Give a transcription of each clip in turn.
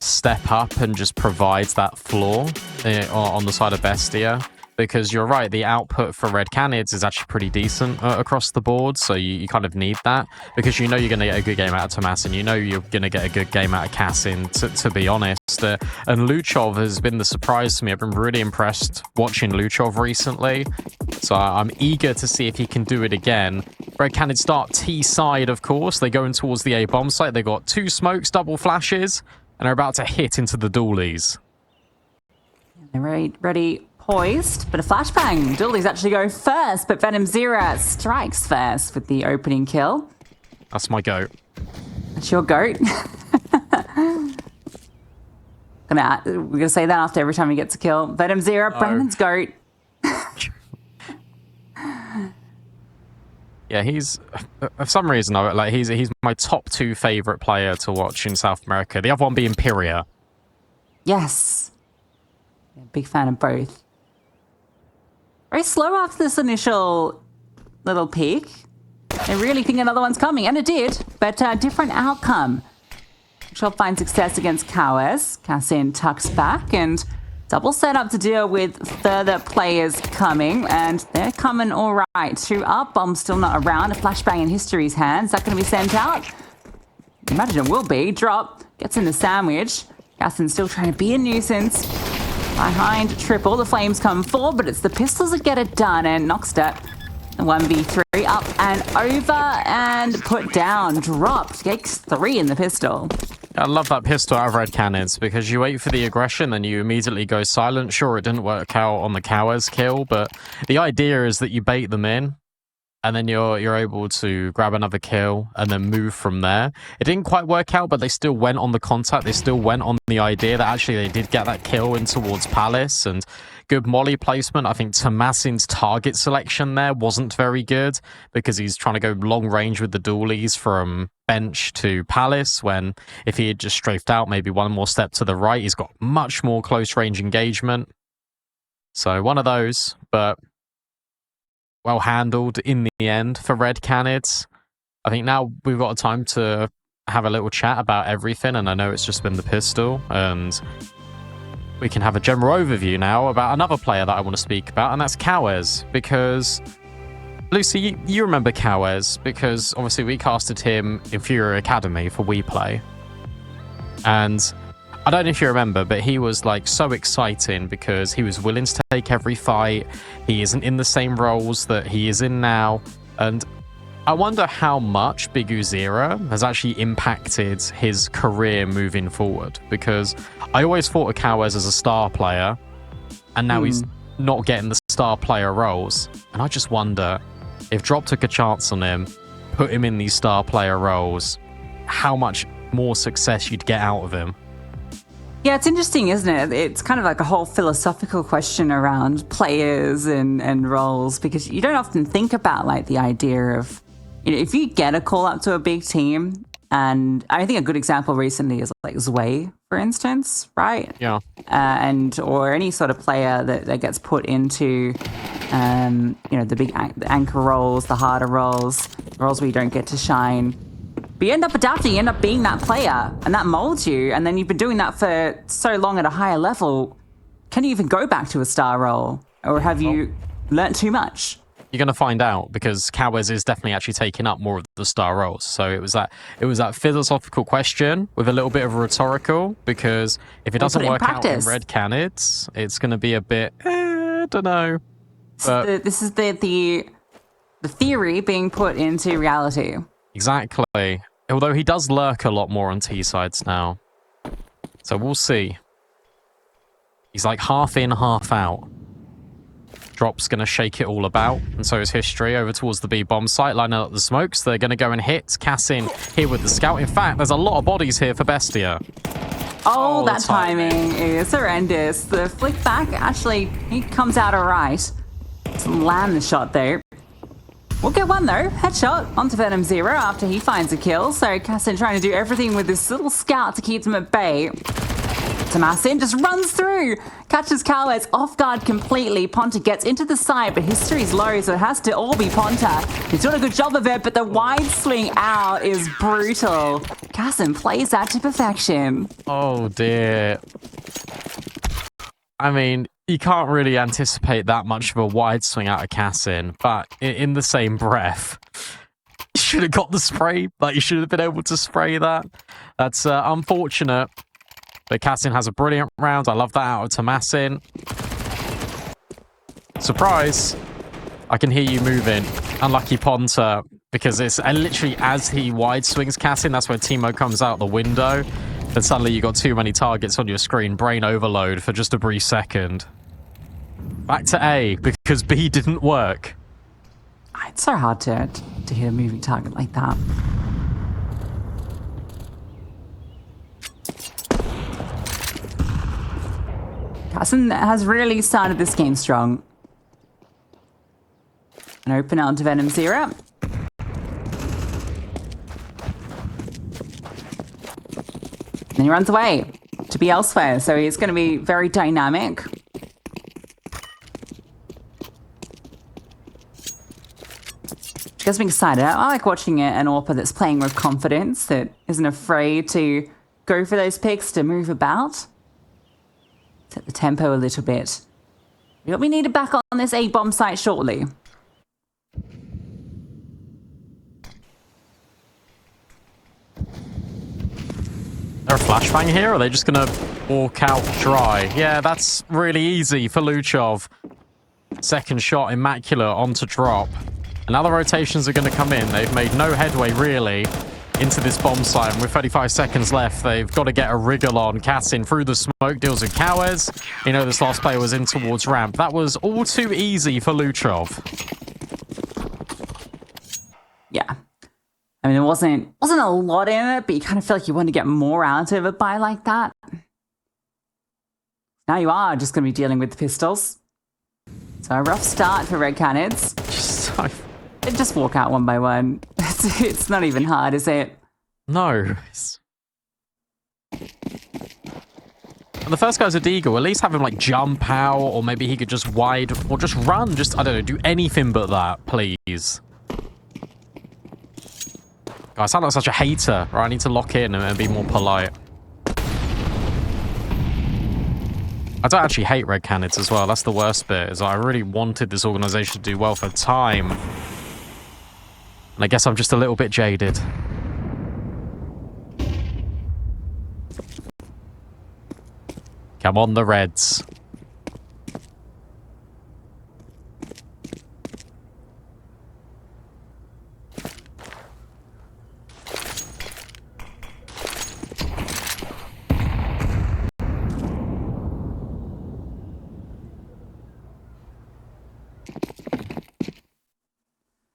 step up and just provides that floor on the side of BESTIA. Because you're right, the output for Red Canids is actually pretty decent across the board, so you kind of need that, because you know you're going to get a good game out of Tomas, and you know you're going to get a good game out of Cassin, to be honest. And Luchov has been the surprise to me. I've been really impressed watching Luchov recently, so I'm eager to see if he can do it again. Red Canids start T side, of course. They go in towards the A bomb site. They got 2 smokes, double flashes, and are about to hit into the dualies. They're ready. Poised, but a flashbang. Doolies actually go first, but Venom Zero strikes first with the opening kill. That's my goat. That's your goat. We're gonna say that after every time he gets a kill. Venom Zero, oh. Brandon's goat. Yeah, he's for some reason he's my top 2 favorite player to watch in South America. The other one being Pyria. Yes, yeah, big fan of both. Very slow after this initial little peak. They really think another one's coming, and it did, but different outcome. She'll find success against Kawes. Cassin tucks back, and double set up to deal with further players coming, and they're coming all right. 2 up, bomb still not around. A flashbang in History's hands. Is that going to be sent out? Imagine it will be. Drop, gets in the sandwich. Cassin still trying to be a nuisance. Behind Triple, the flames come forward, but it's the pistols that get it done, and Knockstep, 1v3, up and over, and put down, dropped, takes 3 in the pistol. I love that pistol out of Red Canids, because you wait for the aggression, then you immediately go silent. Sure, it didn't work out on the Kawes kill, but the idea is that you bait them in, and then you're able to grab another kill and then move from there. It didn't quite work out, but they still went on the contact. They still went on the idea that actually they did get that kill in towards Palace, and good molly placement. I think Tomasin's target selection there wasn't very good, because he's trying to go long range with the dualies from bench to Palace, when if he had just strafed out maybe one more step to the right, he's got much more close range engagement. So one of those, but well handled in the end for Red Canids. I think now we've got time to have a little chat about everything, and I know it's just been the pistol, and we can have a general overview now about another player that I want to speak about, and that's Kawes, because Lucy, you remember Kawes, because obviously we casted him in Fury Academy for WePlay, and I don't know if you remember, but he was like so exciting because he was willing to take every fight. He isn't in the same roles that he is in now. And I wonder how much Big Uzira has actually impacted his career moving forward, because I always thought of Kawes as a star player, and now he's not getting the star player roles. And I just wonder if Drop took a chance on him, put him in these star player roles, how much more success you'd get out of him. Yeah, it's interesting, isn't it? It's kind of like a whole philosophical question around players and roles, because you don't often think about like the idea of, you know, if you get a call up to a big team, and I think a good example recently is like Zwei, for instance, right? Yeah. Or any sort of player that gets put into, you know, the big anchor roles, the harder roles where you don't get to shine. But you end up adapting, you end up being that player, and that molds you, and then you've been doing that for so long at a higher level. Can you even go back to a star role, or have you learnt too much? You're going to find out, because Kawes is definitely actually taking up more of the star roles. So it was that philosophical question with a little bit of a rhetorical, because if it doesn't work out in Red Canids, it's going to be a bit, I don't know. But this is the theory being put into reality. Exactly. Although he does lurk a lot more on T-sides now. So we'll see. He's like half in, half out. Drop's going to shake it all about, and so is History over towards the B-bomb site, lining up the smokes. They're going to go and hit. Cassin here with the scout. In fact, there's a lot of bodies here for BESTIA. Oh, that timing is horrendous. The flick back, actually, he comes out all right. Doesn't land the shot, though. We'll get one, though. Headshot onto Venom Zero after he finds a kill. So Cassin trying to do everything with this little scout to keep them at bay. Tomasin just runs through. catches Cowes off guard completely. Ponta gets into the side, but history's low, so it has to all be Ponta. He's doing a good job of it, but the wide swing out is brutal. Cassin plays that to perfection. Oh, dear. I mean, you can't really anticipate that much of a wide swing out of Cassin, but in the same breath, you should have got the spray. Like, you should have been able to spray that. That's unfortunate. But Cassin has a brilliant round. I love that out of Tomasin. Surprise! I can hear you moving. Unlucky Ponta, because it's literally as he wide swings Cassin, that's when Teemo comes out the window. And suddenly you got too many targets on your screen. Brain overload for just a brief second. Back to A, because B didn't work. It's so hard to hit a moving target like that. Cassin has really started this game strong. An open out to Venom Zero. Then he runs away to be elsewhere, so he's going to be very dynamic. Gets me excited. I like watching an AWPer that's playing with confidence, that isn't afraid to go for those picks, to move about. Set the tempo a little bit. We'll be needed back on this A-bomb site shortly. There a flashbang here, or are they just going to walk out dry? Yeah, that's really easy for Luchov. Second shot, immaculate, onto drop. And now the rotations are going to come in. They've made no headway, really, into this bomb site. And with 35 seconds left, they've got to get a wriggle on. Cassin through the smoke, deals with Cowes. You know, this last player was in towards ramp. That was all too easy for Luchov. Yeah. I mean, it wasn't a lot in it, but you kind of feel like you want to get more out of it by like that. Now you are just going to be dealing with the pistols. So a rough start for Red Canids. Just walk out one by one. It's not even hard, is it? No. And the first guy's a Deagle. At least have him like jump out, or maybe he could just wide, or just run. Just, I don't know, do anything but that, please. God, I sound like such a hater, right? I need to lock in and be more polite. I don't actually hate Red Canids as well. That's the worst bit, is I really wanted this organization to do well for time. And I guess I'm just a little bit jaded. Come on, the Reds.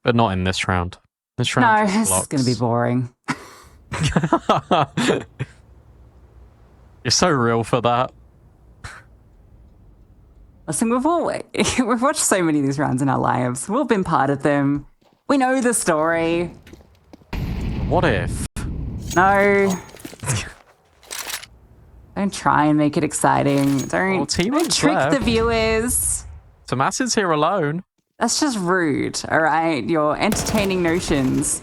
But not in this round. This round. No, this is going to be boring. You're so real for that. Listen, we've watched so many of these rounds in our lives. We've been part of them. We know the story. What if? No. Don't try and make it exciting. Don't trick the viewers. Tomasin's here alone. That's just rude, all right? You're entertaining notions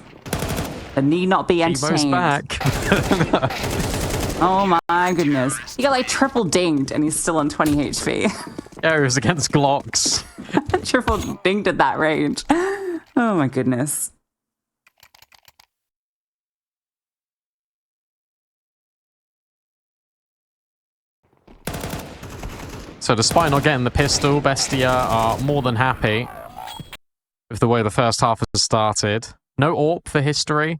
that need not be entertained. Teemo's back. Oh my goodness. He got like triple dinged and he's still on 20 HP. Yeah, he was against Glocks. Triple dinged at that range. Oh my goodness. So despite not getting the pistol, Bestia are more than happy with the way the first half has started. No AWP for history.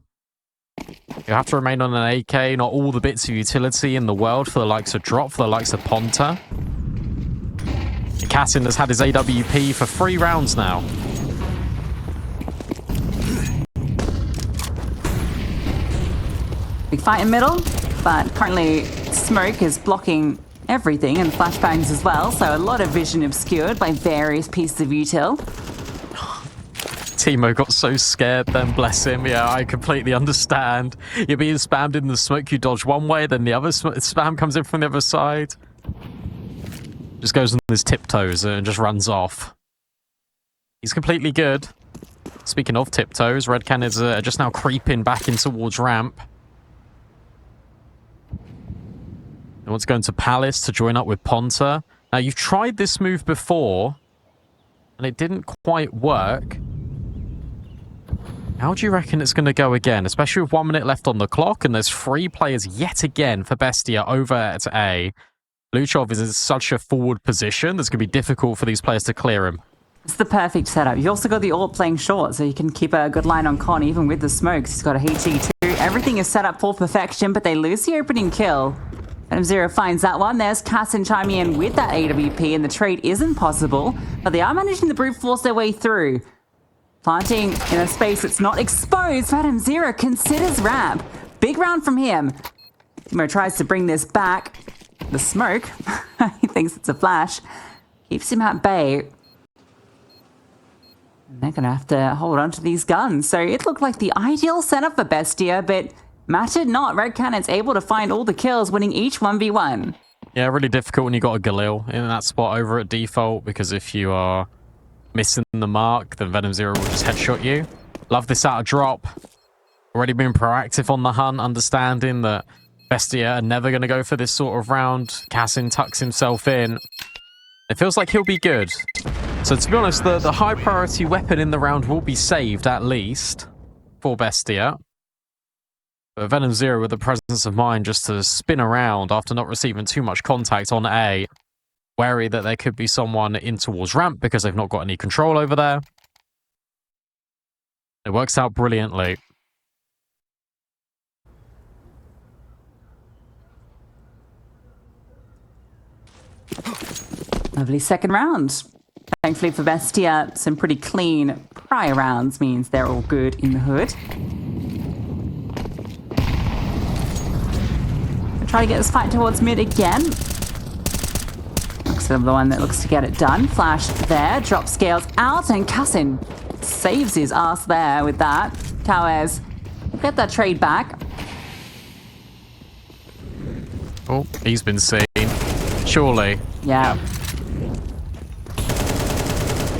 You have to remain on an AK, not all the bits of utility in the world for the likes of Drop, for the likes of Ponta. Cassin has had his AWP for 3 rounds now. Big fight in middle, but currently smoke is blocking everything and flashbangs as well, so a lot of vision obscured by various pieces of util. Teemo got so scared then, bless him. Yeah, I completely understand. You're being spammed in the smoke, you dodge one way, then the other spam comes in from the other side. Just goes on his tiptoes and just runs off. He's completely good. Speaking of tiptoes, Red Canids are just now creeping back in towards ramp. They want to go into Palace to join up with Ponta. Now, you've tried this move before, and it didn't quite work. How do you reckon it's going to go again? Especially with 1 minute left on the clock, and there's 3 players yet again for Bestia over at A. Luchov is in such a forward position, that's going to be difficult for these players to clear him. It's the perfect setup. You've also got the AWP playing short, so you can keep a good line on Con, even with the smokes. He's got a HE2. Everything is set up for perfection, but they lose the opening kill. Venom Zero finds that one. There's Cassin chiming in with that AWP, and the trade isn't possible, but they are managing to brute force their way through. Planting in a space that's not exposed, Venom Zero considers ramp. Big round from him. Timo tries to bring this back. The smoke, he thinks it's a flash, keeps him at bay. And they're going to have to hold on to these guns. So it looked like the ideal setup for Bestia, but mattered not. Red Cannon's able to find all the kills, winning each 1v1. Yeah, really difficult when you got a Galil in that spot over at default, because if you are missing the mark, then Venom Zero will just headshot you. Love this out of drop. Already been proactive on the hunt, understanding that Bestia are never going to go for this sort of round. Cassin tucks himself in. It feels like he'll be good. So to be honest, the high priority weapon in the round will be saved at least for Bestia. But Venom Zero with the presence of mind just to spin around after not receiving too much contact on A. Wary that there could be someone in towards ramp because they've not got any control over there. It works out brilliantly. Lovely second round. Thankfully for Bestia, some pretty clean prior rounds means they're all good in the hood. Try to get this fight towards mid again. Looks like the one that looks to get it done. Flash there, drop scales out, and Cassin saves his ass there with that. Towers will get that trade back. Oh, he's been seen. Surely. Yeah.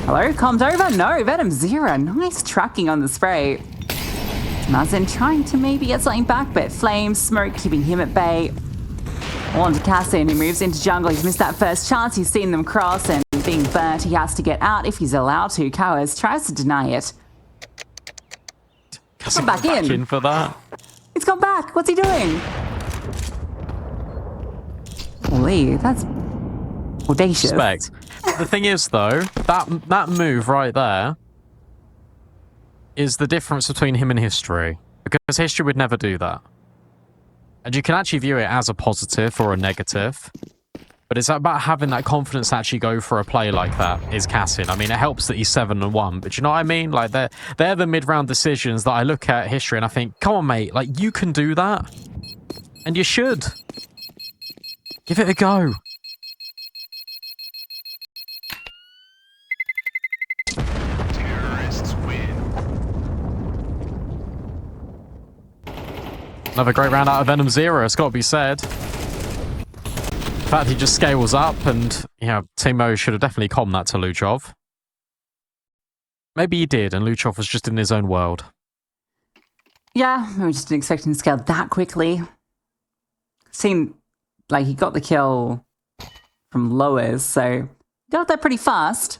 Hello, comms over? No, Venom Zero. Nice tracking on the spray. Mazin trying to maybe get something back, but Flame, Smoke keeping him at bay. On to Cassin, who moves into jungle. He's missed that first chance. He's seen them cross, and being burnt, he has to get out if he's allowed to. Cowers tries to deny it. Cassin back in for that. He's gone back. What's he doing? Holy, that's audacious. Respect. The thing is, though, that move right there is the difference between him and History. Because History would never do that. And you can actually view it as a positive or a negative. But it's about having that confidence to actually go for a play like that, is Cassin. I mean, it helps that he's 7-1, but you know what I mean? Like, they're the mid-round decisions that I look at History and I think, come on, mate, like, you can do that. And you should. Give it a go. Another great round out of Venom Zero, it's got to be said. The fact he just scales up, and, yeah, Timo should have definitely commed that to Luchov. Maybe he did, and Luchov was just in his own world. Yeah, I just didn't expect him to scale that quickly. Seemed like he got the kill from lowers, so got that pretty fast.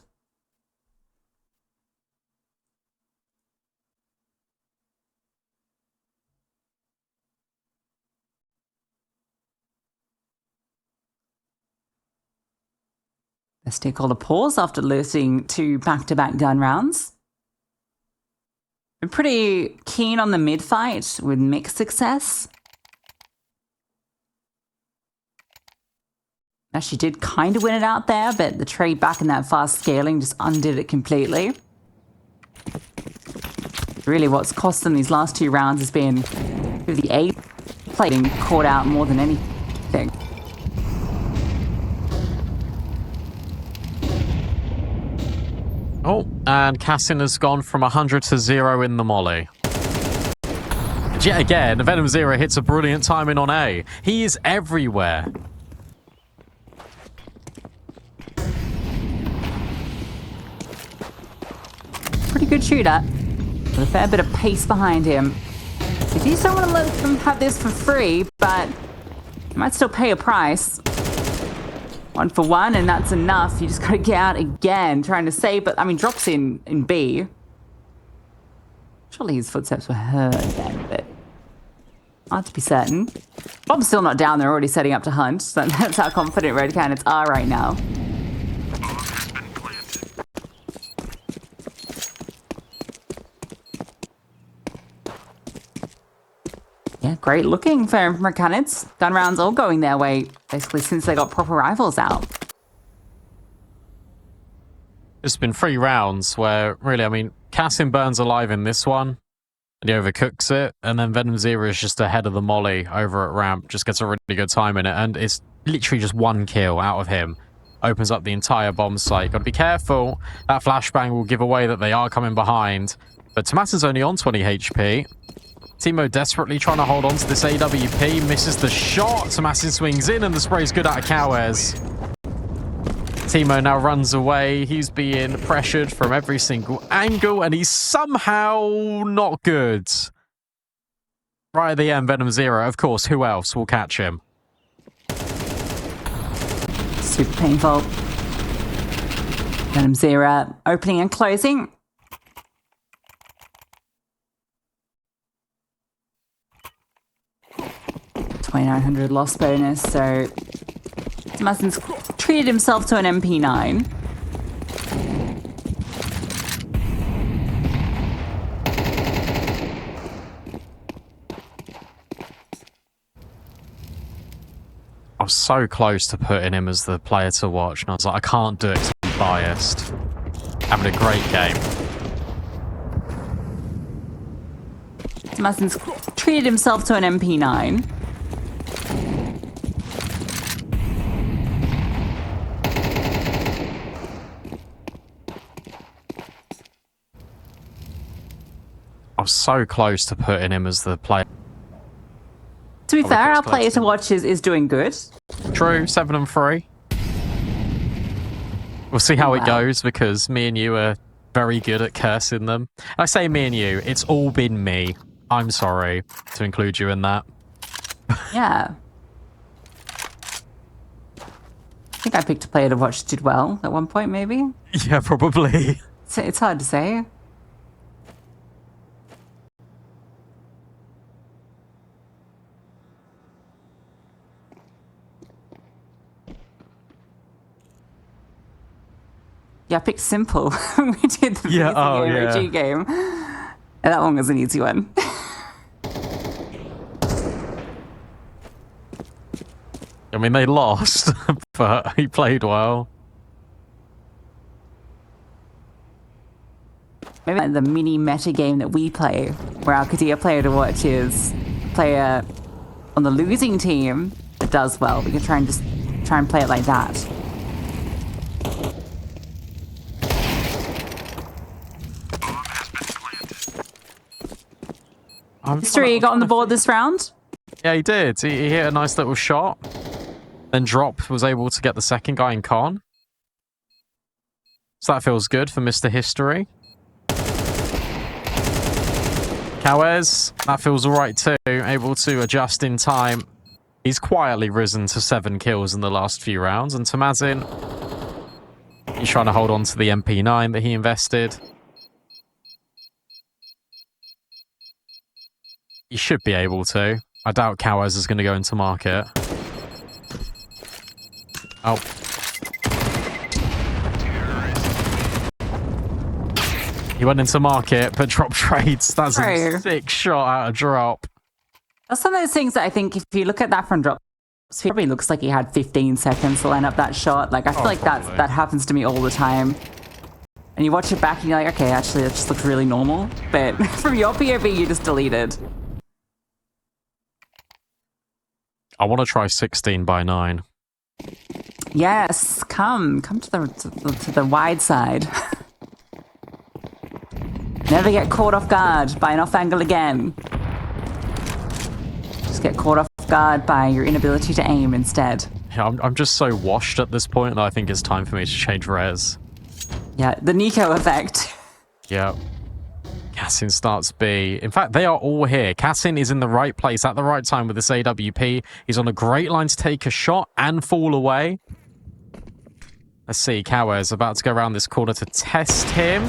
Bestia called a pause after losing 2 back-to-back gun rounds. We're pretty keen on the mid-fight with mixed success. Actually did kind of win it out there, but the trade back and that fast scaling just undid it completely. Really what's cost them these last 2 rounds has been the 8 playing caught out more than anything. Oh, and Cassin has gone from 100 to 0 in the molly. And yet again, Venom Zero hits a brilliant timing on A. He is everywhere. good shooter with a fair bit of pace behind him. If you don't want to let them have this for free, but you might still pay a price. 1 for 1, and that's enough. You just got to get out again, trying to save. But I mean, drops in B. Surely his footsteps were heard then, but hard to be certain. Bob's still not down. They're already setting up to hunt. So that's how confident Red Canids are right now. Yeah, great looking for Red Canids. Gun rounds all going their way, basically, since they got proper rifles out. It's been 3 rounds where, really, I mean, Cassin burns alive in this one, and he overcooks it, and then Venom Zero is just ahead of the molly over at ramp, just gets a really good time in it, and it's literally just 1 kill out of him. Opens up the entire bomb site. Gotta be careful. That flashbang will give away that they are coming behind. But Tomas's only on 20 HP. Timo desperately trying to hold on to this AWP. Misses the shot. Tomasin swings in and the spray's good out of Cowes. Timo now runs away. He's being pressured from every single angle and he's somehow not good. Right at the end, Venom Zero. Of course, who else will catch him? Super painful. Venom Zero opening and closing. $2,900 loss bonus, so Tomasin's treated himself to an MP9. I was so close to putting him as the player to watch, and I was like, I can't do it because I'm biased. Having a great game. Tomasin's treated himself to an MP9. I was so close to putting him as the player. To be fair, our player to watch is doing good. True, 7 and 3. We'll see how it goes because me and you are very good at cursing them. I say me and you, it's all been me. I'm sorry to include you in that. Yeah. I think I picked a player to watch did well at one point, maybe. Yeah, probably. It's hard to say. Yeah, I picked Simple. We did the AG game. And that one was an easy one. I mean, they lost, but he played well. Maybe the mini meta game that we play, where our Kadia player to watch is player on the losing team that does well. We can try and play it like that. History got on the board this round. Yeah, he did. He hit a nice little shot. Then Drop was able to get the second guy in Con. So that feels good for Mr. History. Cowes, that feels alright too. Able to adjust in time. He's quietly risen to 7 kills in the last few rounds. And Tomasin, he's trying to hold on to the MP9 that he invested. He should be able to. I doubt Cowes is going to go into market. Oh. He went into market, but drop trades. That's a sick shot out of Drop. That's one of those things that I think if you look at that from Drop, it probably looks like he had 15 seconds to line up that shot. Like, I feel like that happens to me all the time. And you watch it back and you're like, okay, actually, that just looks really normal. But from your POV, you just deleted. I want to try 16 by 9. Yes, come to the wide side. Never get caught off guard by an off angle again. Just get caught off guard by your inability to aim instead. Yeah, I'm just so washed at this point that I think it's time for me to change res. Yeah, the Nico effect. Yeah. Cassin starts B. In fact, they are all here. Cassin is in the right place at the right time with this AWP. He's on a great line to take a shot and fall away. Let's see, Cowers about to go around this corner to test him.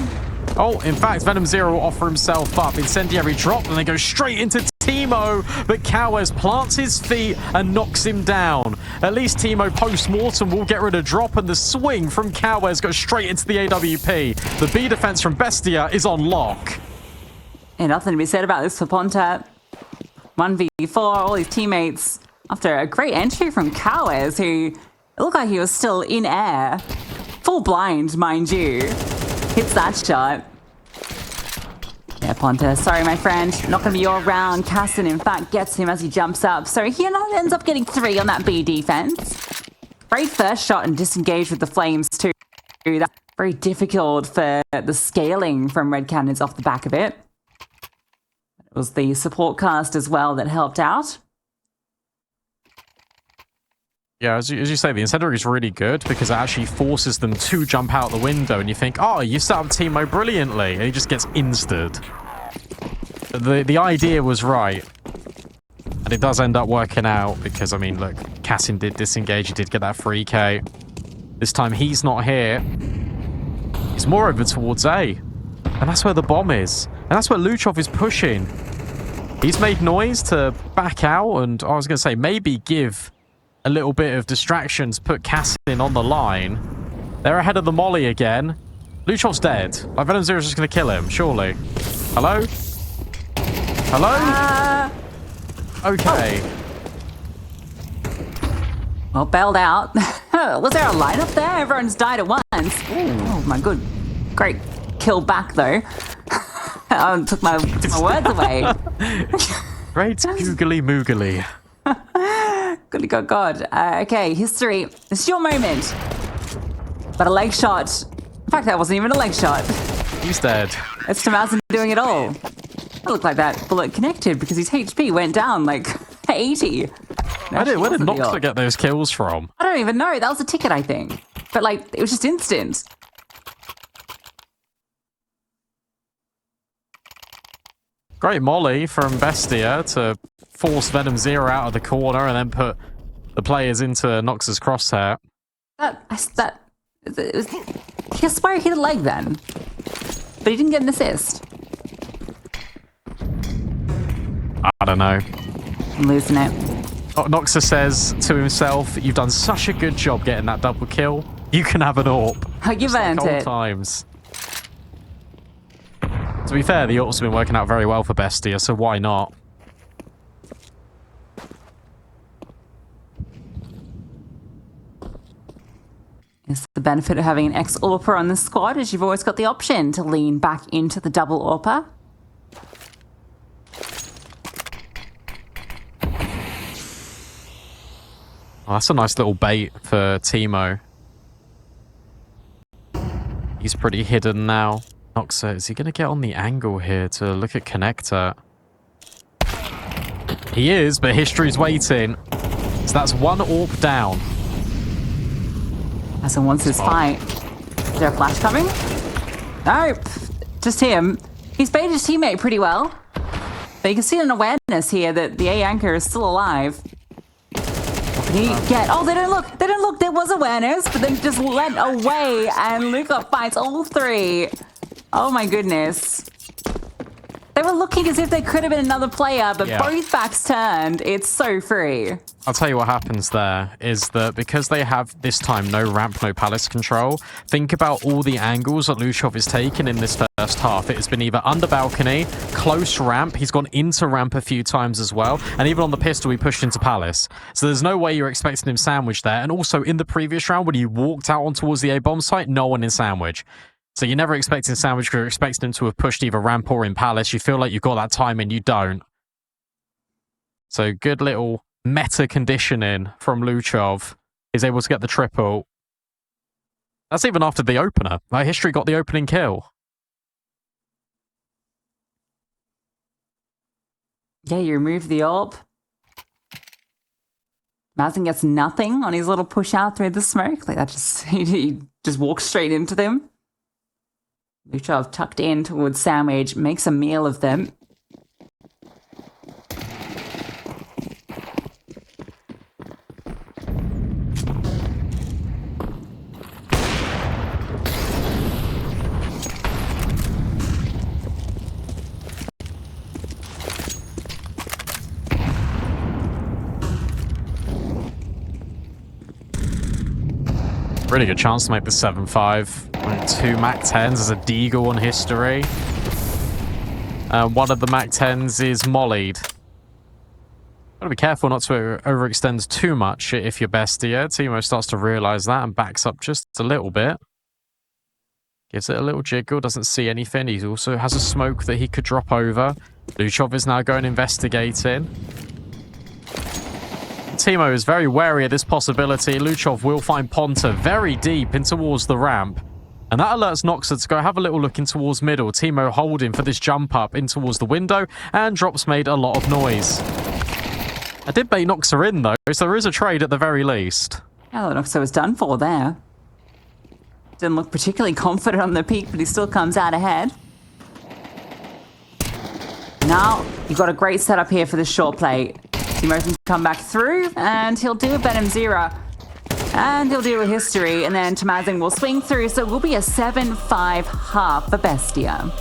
Oh, in fact, Venom Zero will offer himself up. Incendiary drop, and they go straight into Teemo. But Cowers plants his feet and knocks him down. At least Teemo post-mortem will get rid of drop, and the swing from Cowers goes straight into the AWP. The B defense from BESTIA is on lock. Yeah, nothing to be said about this for Ponta. 1v4, all his teammates, after a great entry from Cowers, who it looked like he was still in air. Full blind, mind you. Hits that shot. Yeah, Ponta, sorry, my friend. Not going to be your round. Cassin, in fact, gets him as he jumps up. So he ends up getting 3 on that B defense. Great first shot and disengaged with the flames, too. That's very difficult for the scaling from Red Canids off the back of it. It was the support cast as well that helped out. Yeah, as you say, the incendiary is really good because it actually forces them to jump out the window, and you think, oh, you set up Teemo brilliantly, and he just gets insted. The idea was right, and it does end up working out because, I mean, look, Cassin did disengage, he did get that 3k. This time he's not here. He's more over towards A, and that's where the bomb is, and that's where Luchov is pushing. He's made noise to back out, and I was going to say, maybe give a little bit of distraction to put Cassin on the line. They're ahead of the molly again. Luchov's dead. Like, Venom Zero's just going to kill him, surely. Hello? Hello? Okay. Well, bailed out. Was there a lineup there? Everyone's died at once. Ooh. Oh, my good. Great kill back, though. Took my words away. Great googly moogly. Good God. Okay, history. It's your moment. But a leg shot. In fact, that wasn't even a leg shot. He's dead. It's Tamazin doing it all. It looked like that bullet connected because his HP went down like 80. Where did Noxer get those kills from? I don't even know. That was a ticket, I think. But like, it was just instant. Great molly from BESTIA to force Venom Zero out of the corner and then put the players into Nox's crosshair. I swear he hit a leg then. But he didn't get an assist. I don't know. I'm losing it. Noxa says to himself, you've done such a good job getting that double kill. You can have an AWP. You've earned it. Times. To be fair, the AWP's been working out very well for BESTIA, so why not? It's the benefit of having an ex-AWPer on the squad, is you've always got the option to lean back into the double AWPer. Oh, that's a nice little bait for Teemo. He's pretty hidden now. Noxa, is he going to get on the angle here to look at Connector? He is, but history's waiting. So that's one AWP down. As in wants his fight. Is there a flash coming? Nope. Just him. He's baited his teammate pretty well. But you can see an awareness here that the A anchor is still alive. What can he get? Oh, they don't look. They don't look. There was awareness, but then just went away, and Luca fights all 3. Oh my goodness. They were looking as if there could have been another player, but both backs turned. It's so free. I'll tell you what happens there is that because they have this time no ramp, no palace control, think about all the angles that Luchov is taking in this first half. It has been either under balcony, close ramp, he's gone into ramp a few times as well, and even on the pistol he pushed into palace. So there's no way you're expecting him sandwiched there. And also in the previous round when he walked out on towards the A bomb site, no one in sandwich. So you're never expecting sandwich because you're expecting him to have pushed either ramp or in palace. You feel like you've got that time and you don't. So good little meta conditioning from Luchov. Is able to get the triple. That's even after the opener. Like, history got the opening kill. Yeah, you remove the AWP. Mazin gets nothing on his little push out through the smoke. Like that just he just walks straight into them. Luchov tucked in towards Sandwich, makes a meal of them. Really good chance to make the 7-5. 2 MAC-10s as a Deagle on history. One of the MAC-10s is mollied. Gotta be careful not to overextend too much if you're Bestia. Timo starts to realise that and backs up just a little bit. Gives it a little jiggle, doesn't see anything. He also has a smoke that he could drop over. Luchov is now going investigating. Timo is very wary of this possibility. Luchov will find Ponta very deep in towards the ramp. And that alerts Noxa to go have a little look in towards middle. Timo holding for this jump up in towards the window, and drops made a lot of noise. I did bait Noxa in though, so there is a trade at the very least. Yeah, Noxa was done for there. Didn't look particularly confident on the peak, but he still comes out ahead. Now, you've got a great setup here for the short play. Timo can come back through, and he'll do a Venom Zero. And he'll do a history, and then Tamazing will swing through, so it will be a 7-5 half for Bestia.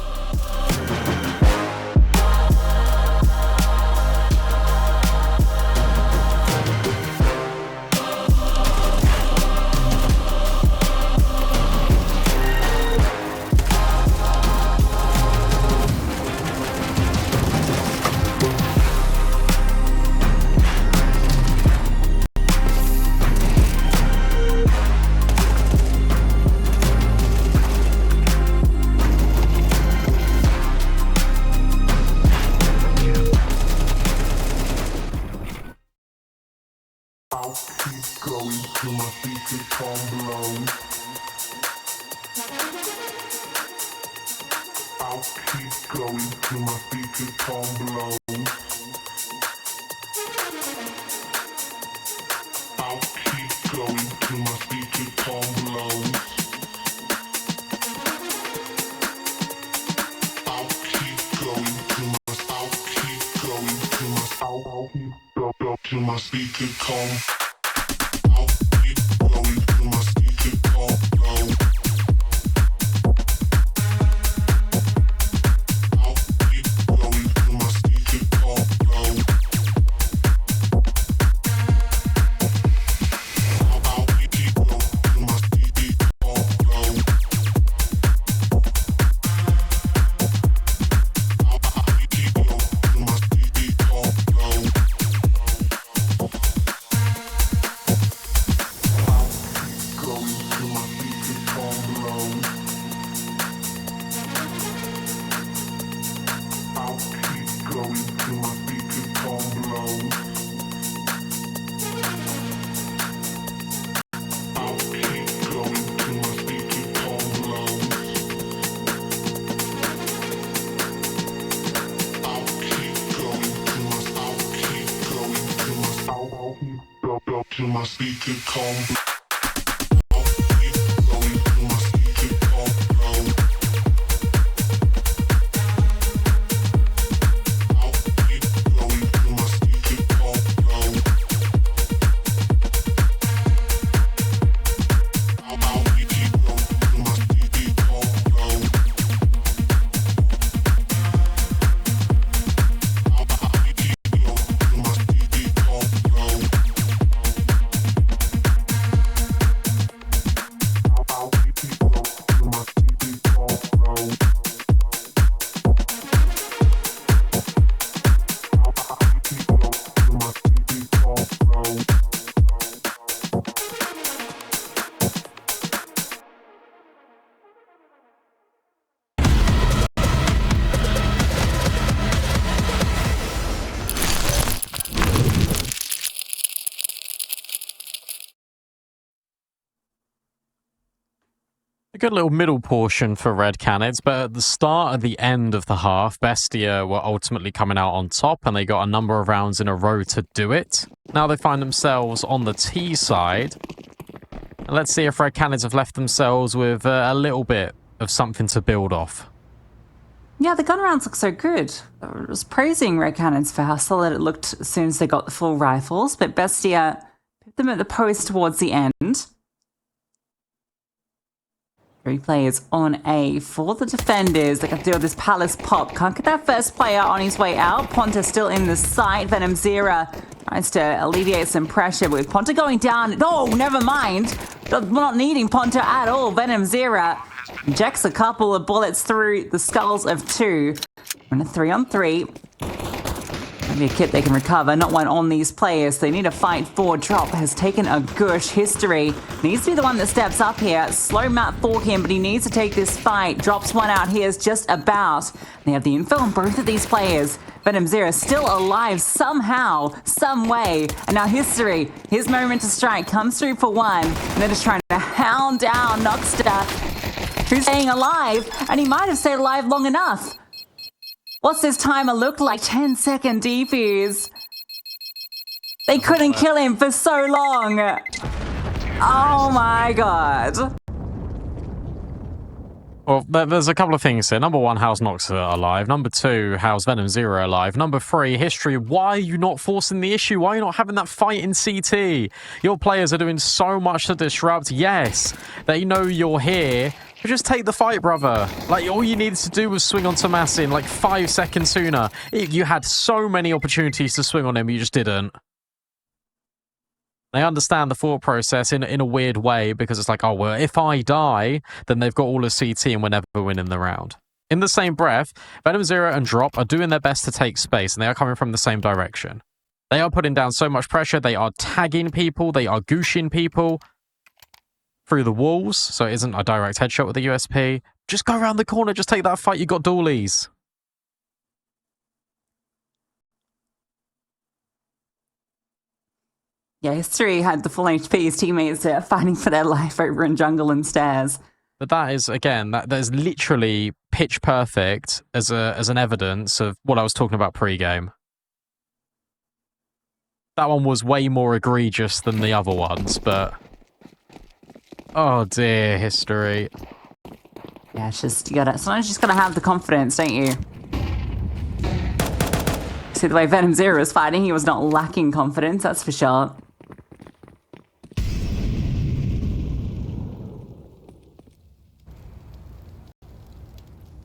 A good little middle portion for Red Canids, but at the start and the end of the half, Bestia were ultimately coming out on top, and they got a number of rounds in a row to do it. Now they find themselves on the T side. And let's see if Red Canids have left themselves with a little bit of something to build off. Yeah, the gun rounds look so good. I was praising Red Canids for how solid it looked as soon as they got the full rifles, but BESTIA put them at the post towards the end. 3 players on A for the defenders. They can deal with this Palace pop. Can't get that first player on his way out. Ponta still in the sight. Venom Zera tries to alleviate some pressure, but with Ponta going down. Oh, never mind. We're not needing Ponta at all. Venom Zera injects a couple of bullets through the skulls of 2. On a 3-on-3. Maybe a kit they can recover, not one on these players. They need a fight for. Drop has taken a gush. History needs to be the one that steps up here. Slow map for him, but he needs to take this fight. Drops one out here is just about. They have the info on both of these players. Venom Zero still alive somehow, some way. And now History, his moment to strike, comes through for 1. And they're just trying to hound down Noxter, who's staying alive. And he might have stayed alive long enough. What's this timer look like? 10-second defuse. They couldn't kill him for so long. Oh my god. Well, there's a couple of things here. Number 1, how's Noxer alive? Number 2, how's Venom Zero alive? Number 3, History, why are you not forcing the issue? Why are you not having that fight in CT? Your players are doing so much to disrupt. Yes, they know you're here. But just take the fight, brother. Like, all you needed to do was swing on Tomasin like 5 seconds sooner. You had so many opportunities to swing on him, you just didn't. They understand the thought process in a weird way because it's like, oh, well, if I die, then they've got all of CT and we're never winning the round. In the same breath, Venom Zero and Drop are doing their best to take space and they are coming from the same direction. They are putting down so much pressure. They are tagging people. They are gooshing people through the walls, so it isn't a direct headshot with the USP. Just go around the corner, just take that fight, you got dualies. Yeah, History had the full HP. His teammates are fighting for their life over in jungle and stairs. But that is, again, that is literally pitch perfect as an evidence of what I was talking about pre-game. That one was way more egregious than the other ones, but... oh dear, History. Yeah, it's just, sometimes you just gotta have the confidence, don't you? See, the way Venom Zero was fighting, he was not lacking confidence, that's for sure.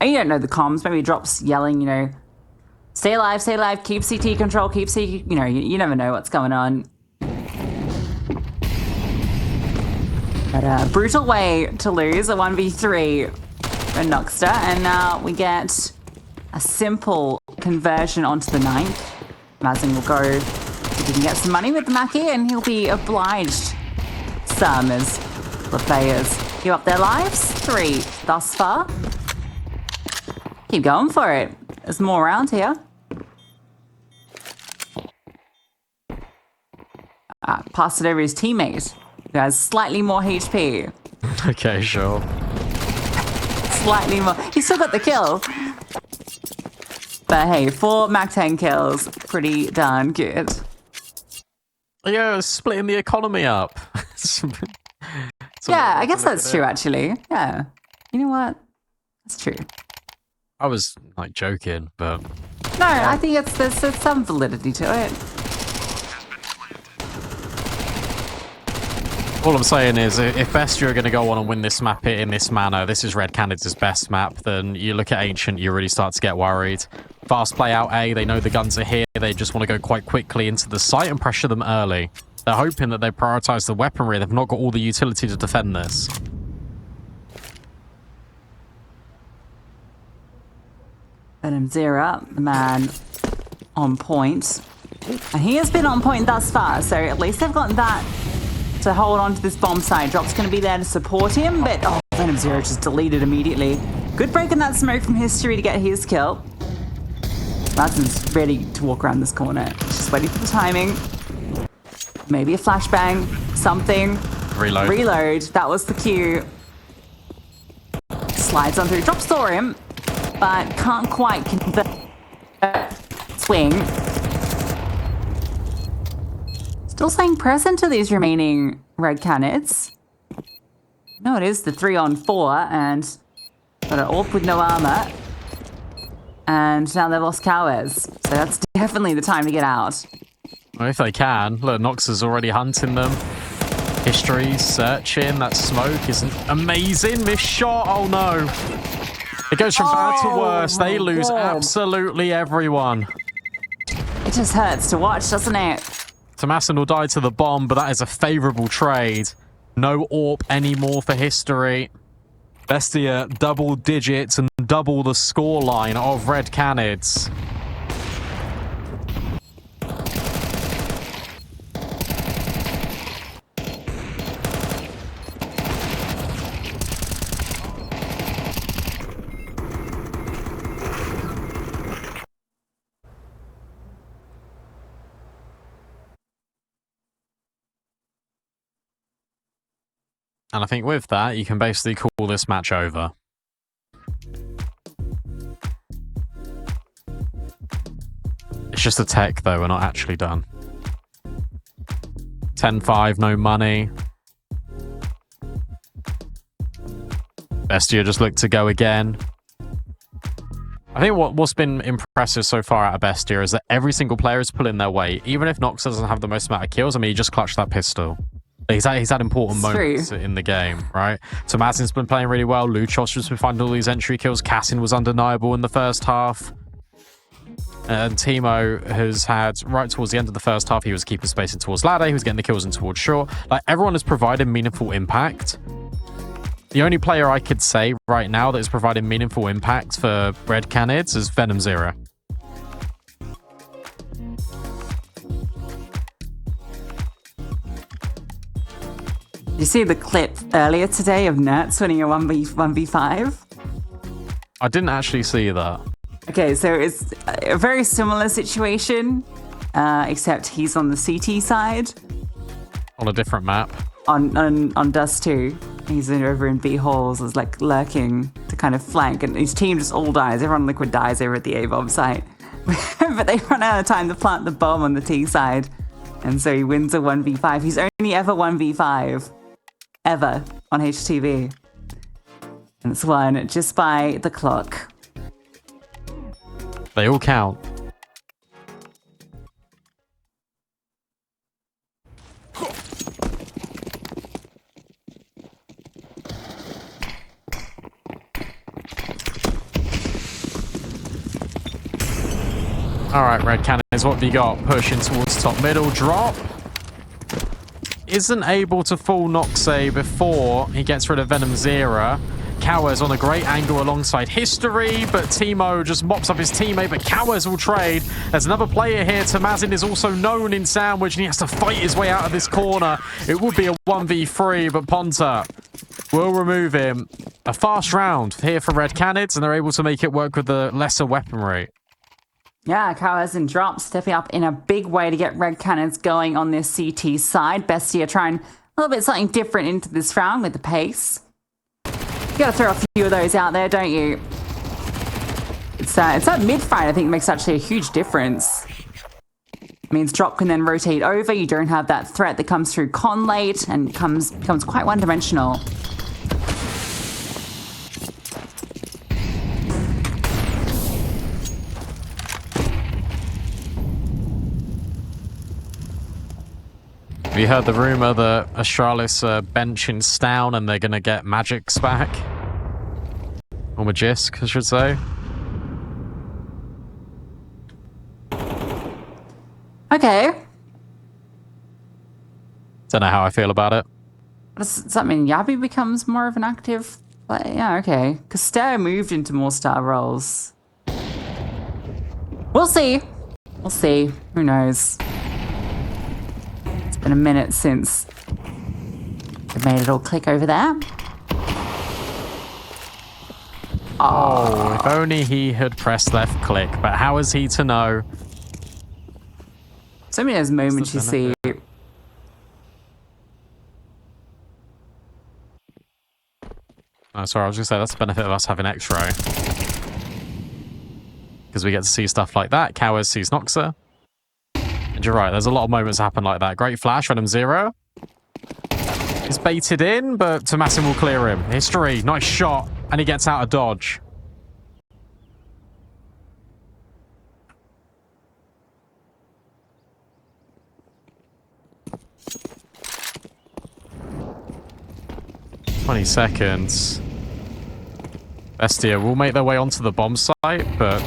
And you don't know the comms, maybe Drop's yelling, you know, stay alive, keep CT control, keep CT, you know, you never know what's going on. But a brutal way to lose a 1v3 for Noxter, and now we get a simple conversion onto the 9th. Mazin will go, if he can get some money with the Mackie, and he'll be obliged some as the players give up their lives. 3 thus far. Keep going for it. There's more around here. Pass it over his teammate, who has slightly more HP. Okay, sure. Slightly more. He still got the kill. But hey, 4 Mac 10 kills. Pretty darn good. Yeah, splitting the economy up. Yeah, I guess that's true, actually. Yeah. You know what? That's true. I was, like, joking, but... no, I think there's some validity to it. All I'm saying is, if BESTIA are going to go on and win this map in this manner, this is Red Canids' best map, then you look at Ancient, you really start to get worried. Fast play out A, they know the guns are here, they just want to go quite quickly into the site and pressure them early. They're hoping that they prioritize the weaponry, they've not got all the utility to defend this. Venom Zero, the man on point. And he has been on point thus far, so at least they've got that to hold on to this bomb site. Drop's going to be there to support him, but oh, Venom Zero just deleted immediately. Good break in that smoke from History to get his kill. Madsen's ready to walk around this corner. Just waiting for the timing. Maybe a flashbang, something. Reload. Reload, that was the cue. Slides on through. Drop saw him, but can't quite convert. Swing. Still staying present to these remaining Red Canids. No, it is the 3-on-4, and Got an AWP with no armor. And now they've lost Cowers. So that's definitely the time to get out. Well, if they can. Look, Nox is already hunting them. History, searching. That smoke is amazing. Missed shot. Oh, no. It goes from bad to worse. They lose absolutely everyone. It just hurts to watch, doesn't it? Tomasin will die to the bomb, but that is a favourable trade. No AWP anymore for history. Bestia double digits and double the scoreline of Red Canids. And I think with that, you can basically call this match over. It's just a tech, though. We're not actually done. 10-5, no money. Bestia just looked to go again. I think what's been impressive so far out of Bestia is that every single player is pulling their weight. Even if Nox doesn't have the most amount of kills, I mean, he just clutched that pistol. He's had important moments in the game, right? So Tomasin's been playing really well. Luchos has been finding all these entry kills. Cassin was undeniable in the first half. And Timo has had, right towards the end of the first half, he was keeping space in towards ladder. He was getting the kills in towards short. Like, everyone has provided meaningful impact. The only player I could say right now that is providing meaningful impact for Red Canids is Venom Zero. Did you see the clip earlier today of Nertz winning a 1v5? I didn't actually see that. Okay, so it's a very similar situation, except he's on the CT side. On a different map. On Dust 2. He's over in B halls, is like lurking to kind of flank, and his team just all dies. Everyone Liquid dies over at the A-bomb site. But they run out of time to plant the bomb on the T side. And so he wins a 1v5. He's only ever 1v5. Ever on HTV. And it's won just by the clock. They all count. Alright, Red Canids, what have you got? Pushing towards top middle, drop. Isn't able to fool Noxe before he gets rid of Venom Zero. Cowers on a great angle alongside History, but Timo just mops up his teammate, but Cowers will trade. There's another player here. Tomasin is also known in Sandwich, and he has to fight his way out of this corner. It would be a 1v3, but Ponta will remove him. A fast round here for Red Canids, and they're able to make it work with the lesser weaponry. Yeah, Cowers and Drop stepping up in a big way to get Red Canids going on their CT side. Bestia trying a little bit something different into this round with the pace. You gotta throw a few of those out there, don't you? It's that mid-fight, I think, makes actually a huge difference. It means Drop can then rotate over. You don't have that threat that comes through con late and becomes quite one-dimensional. Have you heard the rumor that Astralis are benching Stown and they're going to get Magic's back? Or Magisk, I should say. Okay. Don't know how I feel about it. Does that mean Yabi becomes more of an active player? Yeah, okay. Because Stair moved into more star roles. We'll see. We'll see. Who knows? It's been a minute since it made it all click over there. Oh, if only he had pressed left click, but how is he to know? So many of those moments you see. Oh, sorry, I was going to say that's the benefit of us having X-Ray. Because we get to see stuff like that. Cowers sees Noxa. And you're right, there's a lot of moments happen like that. Great flash, Venom Zero. is baited in, but Tomasin will clear him. History, nice shot, and he gets out of dodge. $20. BESTIA will make their way onto the bomb site, but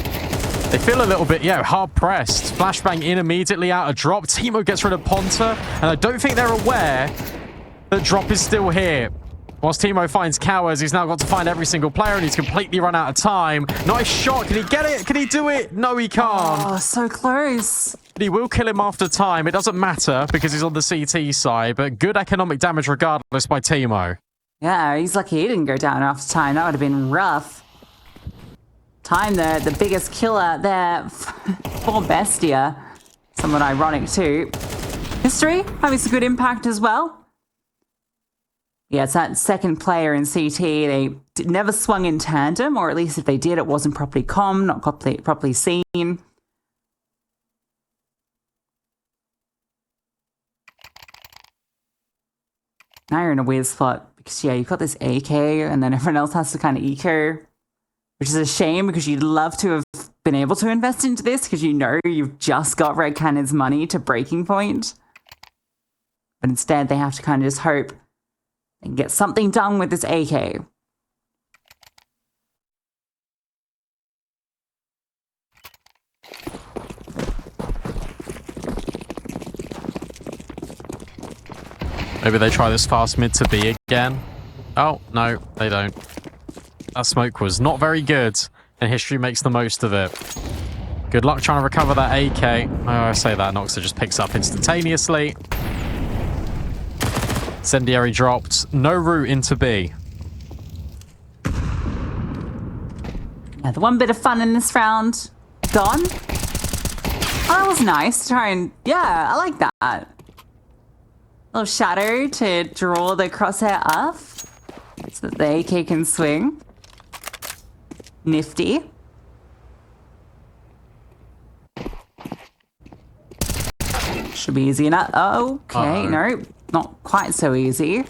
they feel a little bit, hard-pressed. Flashbang in immediately out of drop. Teemo gets rid of Ponta, and I don't think they're aware that drop is still here. Whilst Teemo finds Cowards, he's now got to find every single player, and he's completely run out of time. Nice shot. Can he get it? Can he do it? No, he can't. Oh, so close. But he will kill him after time. It doesn't matter because he's on the CT side, but good economic damage regardless by Teemo. Yeah, he's lucky he didn't go down after time. That would have been rough. Time, the biggest killer out there for BESTIA. Somewhat ironic too. History having some good impact as well. Yeah, it's that second player in CT. They never swung in tandem, or at least if they did, it wasn't properly commed, not properly seen. Now you're in a weird spot because, yeah, you've got this AK and then everyone else has to kind of eco, which is a shame because you'd love to have been able to invest into this because you know you've just got Red Canids money to breaking point. But instead, they have to kind of just hope and get something done with this AK. Maybe they try this fast mid to B again. Oh, no, they don't. That smoke was not very good, and History makes the most of it. Good luck trying to recover that AK. Oh, I say that, Noxa just picks up instantaneously. Incendiary dropped. No route into B. Yeah, the one bit of fun in this round gone. Oh, that was nice. Try and, yeah, I like that. Little shadow to draw the crosshair up so that the AK can swing. Nifty. Should be easy enough. Okay, no, not quite so easy.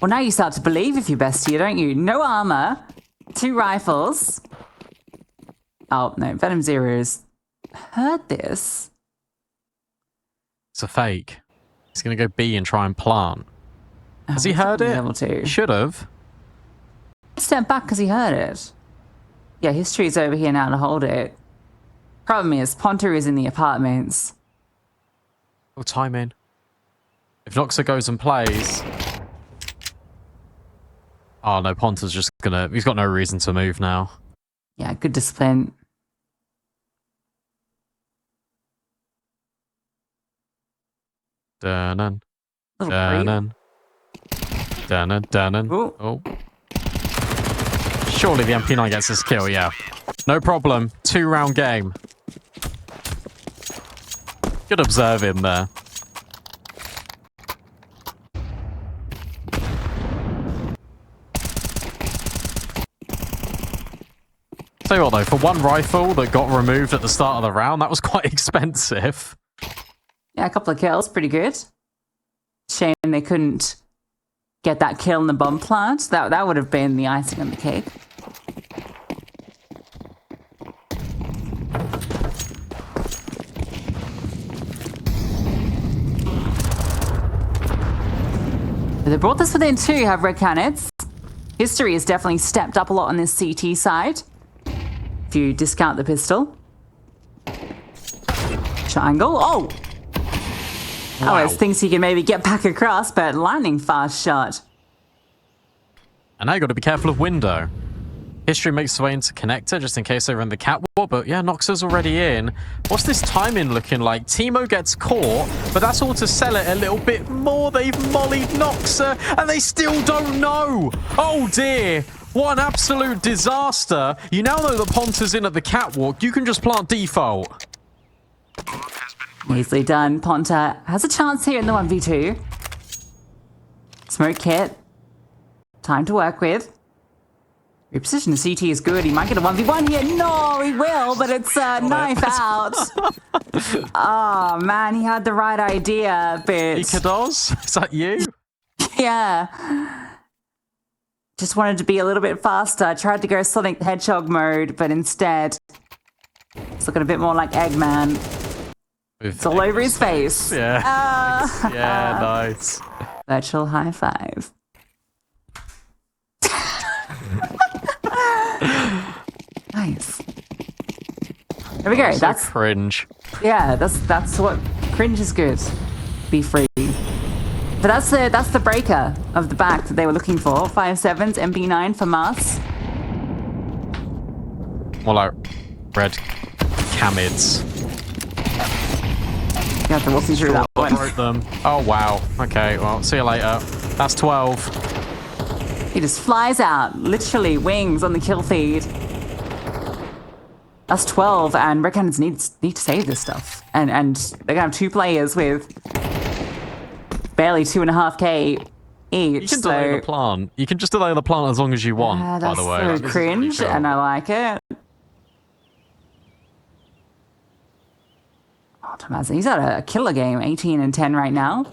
Well, now you start to believe if you're BESTIA, don't you? No armor, 2 rifles. Oh, no, Venom Zero's heard this. It's a fake. He's going to go B and try and plant. Has he heard it? Level 2. He should have. Step back because he heard it. Yeah, History's over here now to hold it. Problem is, Ponta is in the apartments. Oh, time in. If Noxa goes and plays... Oh, no, Ponta's just gonna... He's got no reason to move now. Yeah, good discipline. Dun-dun. Little Dun-dun. Dun-dun, dun-dun. Oh. Surely the MP9 gets this kill, yeah. No problem. 2-round game. Good observing there. Tell you what though, for one rifle that got removed at the start of the round, that was quite expensive. Yeah, a couple of kills, pretty good. Shame they couldn't get that kill in the bomb plant. That would have been the icing on the cake. They brought this within 2, have Red Canids. History has definitely stepped up a lot on this CT side. If you discount the pistol. Triangle. Oh! Wow. Always thinks he can maybe get back across, but lightning fast shot. And now you got to be careful of window. History makes its way into connector just in case they run the catwalk, but yeah, Noxa's already in. What's this timing looking like? Teemo gets caught, but that's all to sell it a little bit more. They've mollied Noxa, and they still don't know. Oh dear, what an absolute disaster. You now know that Ponta's in at the catwalk. You can just plant default. Easily done. Ponta has a chance here in the 1v2. Smoke kit. Time to work with. Reposition the CT is good. He might get a 1v1 here. No, he will, but it's a knife out. Oh, man, he had the right idea, but... Ikados? Is that you? Yeah. Just wanted to be a little bit faster. I tried to go Sonic the Hedgehog mode, but instead it's looking a bit more like Eggman. It's all over his face. Yeah. Nice. Yeah, nice. Virtual high five. Nice. There we go. So that's cringe. Yeah, that's what cringe is good. Be free. But that's the breaker of the back that they were looking for. 5.7s, MP9 for Mars. More like red Canids. You have to walk me through that one. Broke them. Oh wow. Okay, well, see you later. That's 12. He just flies out, literally wings on the kill feed. That's 12, and Red Canids need to save this stuff. And they're gonna have 2 players with barely 2.5k each. You can delay the plant. You can just delay the plant as long as you want, by the way. That's so cringe, and I like it. Oh, Tomaz, he's at a killer game, 18 and 10 right now.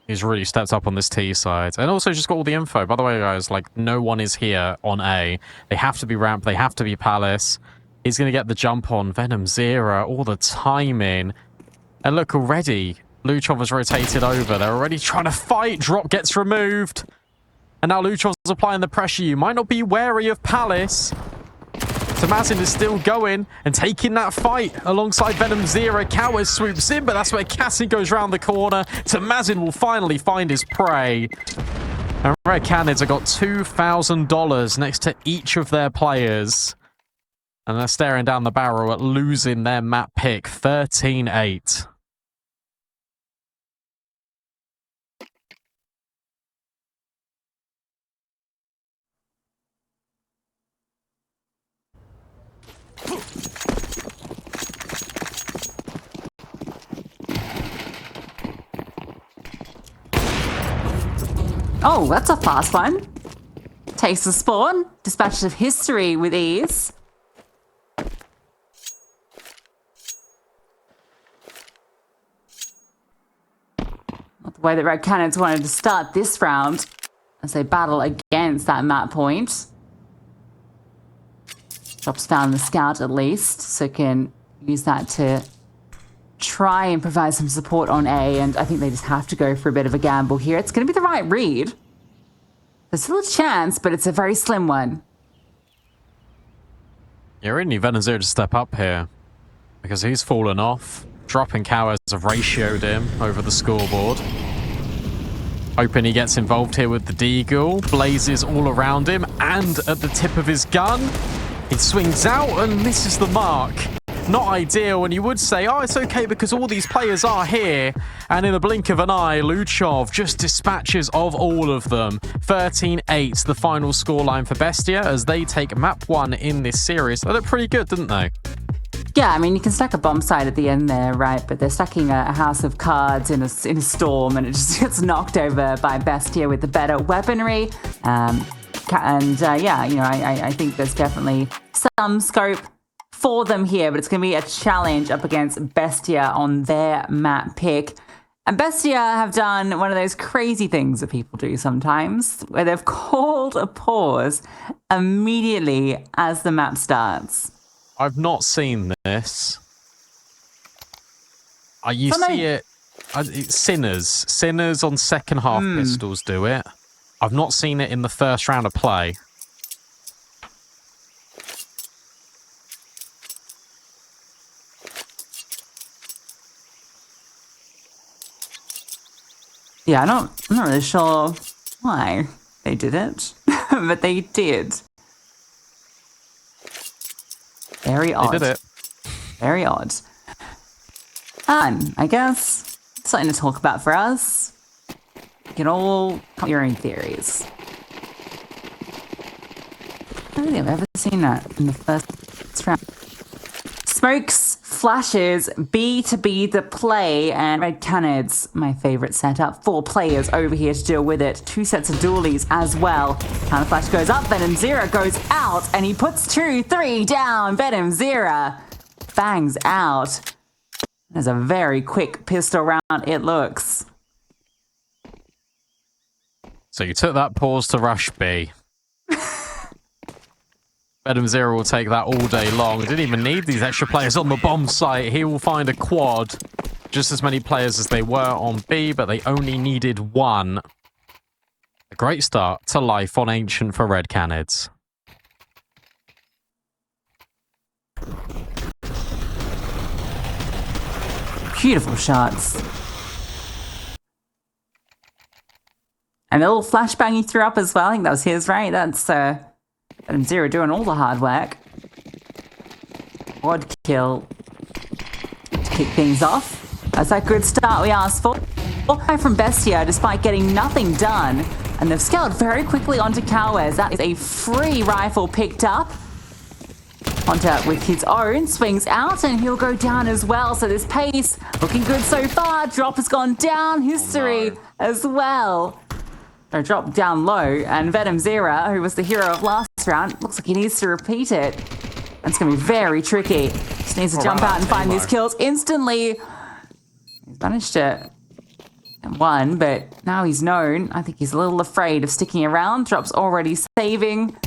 He's really stepped up on this T side. And also just got all the info. By the way, guys, like, no one is here on A. They have to be ramp, they have to be Palace. He's going to get the jump on Venom Zera, all the timing. And look, already, Luchov has rotated over. They're already trying to fight. Drop gets removed. And now Luchov's applying the pressure. You might not be wary of Palace. Tamazin is still going and taking that fight alongside Venom Zera. Cowers swoops in, but that's where Cassie goes round the corner. Tamazin will finally find his prey. And Red Canids have got $2,000 next to each of their players. And they're staring down the barrel at losing their map pick, 13-8. Oh, that's a fast one. Takes the spawn. Dispatches of history with ease. Not the way that Red Canids wanted to start this round as they battle against that map point. Drop's found the scout at least, so can use that to try and provide some support on A, and I think they just have to go for a bit of a gamble here. It's going to be the right read. There's still a chance, but it's a very slim one. You really need Venom Zero to step up here, because he's fallen off. Drop and Cowers have ratioed him over the scoreboard. Hoping he gets involved here with the Deagle. Blazes all around him, and at the tip of his gun. It swings out and misses the mark. Not ideal, and you would say, oh, it's okay because all these players are here. And in a blink of an eye, Luchov just dispatches of all of them. 13-8, the final scoreline for Bestia as they take map 1 in this series. They look pretty good, didn't they? Yeah, I mean, you can stack a bomb site at the end there, right? But they're stacking a house of cards in a storm, and it just gets knocked over by Bestia with the better weaponry. Yeah, you know, I think there's definitely some scope for them here, but it's going to be a challenge up against Bestia on their map pick. And Bestia have done one of those crazy things that people do sometimes, where they've called a pause immediately as the map starts. I've not seen this. You see it. Sinners on second half pistols do it. I've not seen it in the first round of play. Yeah, I'm not really sure why they did it, but they did. Very odd. They did it. Very odd. And I guess something to talk about for us. You can all come your own theories. I don't think I've ever seen that in the first round. Smokes, flashes, B to be the play, and Red Canids, my favourite setup. 4 players over here to deal with it. 2 sets of dualies as well. Counter flash goes up, Venom Zera goes out, and he puts 2, 3 down. Venom Zera bangs out. There's a very quick pistol round, it looks. So you took that pause to rush B. Venom Zero will take that all day long. Didn't even need these extra players on the bomb site. He will find a quad. Just as many players as they were on B, but they only needed one. A great start to life on Ancient for Red Canids. Beautiful shots. And a little flashbang he threw up as well. I think that was his, right? That's Venom Zero doing all the hard work. Quad kill to kick things off. That's that good start we asked for. From BESTIA, despite getting nothing done. And they've scaled very quickly onto Cowers. That is a free rifle picked up. Hunter with his own swings out and he'll go down as well. So this pace looking good so far. Drop has gone down. History as well. So drop down low. And Venom Zero, who was the hero of last round, looks like he needs to repeat it. That's going to be very tricky. Just needs to jump out and find these kills instantly. He's managed to won, but now he's known. I think he's a little afraid of sticking around. Drop's already saving.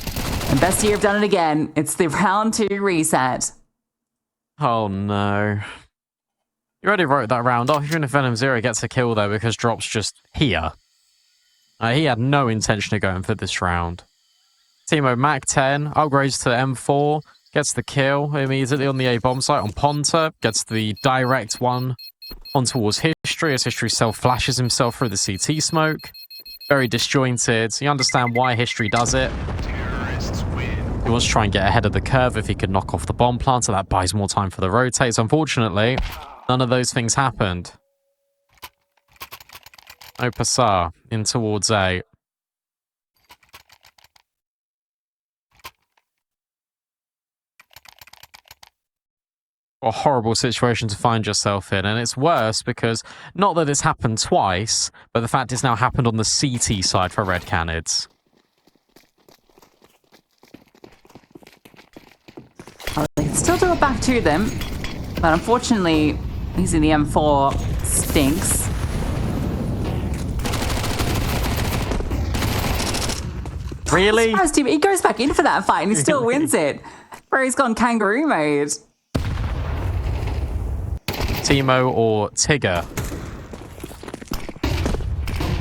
And BESTIA have done it again. It's the round 2 reset. Oh no. You already wrote that round off, even if Venom Zero gets a kill though, because Drop's just here. He had no intention of going for this round. Teemo Mac 10 upgrades to M4, gets the kill immediately on the A bomb site on Ponta, gets the direct one on towards History as History self-flashes himself through the CT smoke. Very disjointed. You understand why History does it. He wants to try and get ahead of the curve if he could knock off the bomb planter. That buys more time for the rotates. Unfortunately, none of those things happened. Opasar in towards A. A horrible situation to find yourself in, and it's worse because not that it's happened twice, but the fact it's now happened on the CT side for Red Canids. They can still do it back to them, but unfortunately, using the M4 stinks. Really? He goes back in for that fight and he still wins it. Where he's gone kangaroo mode. Teemo or Tigger?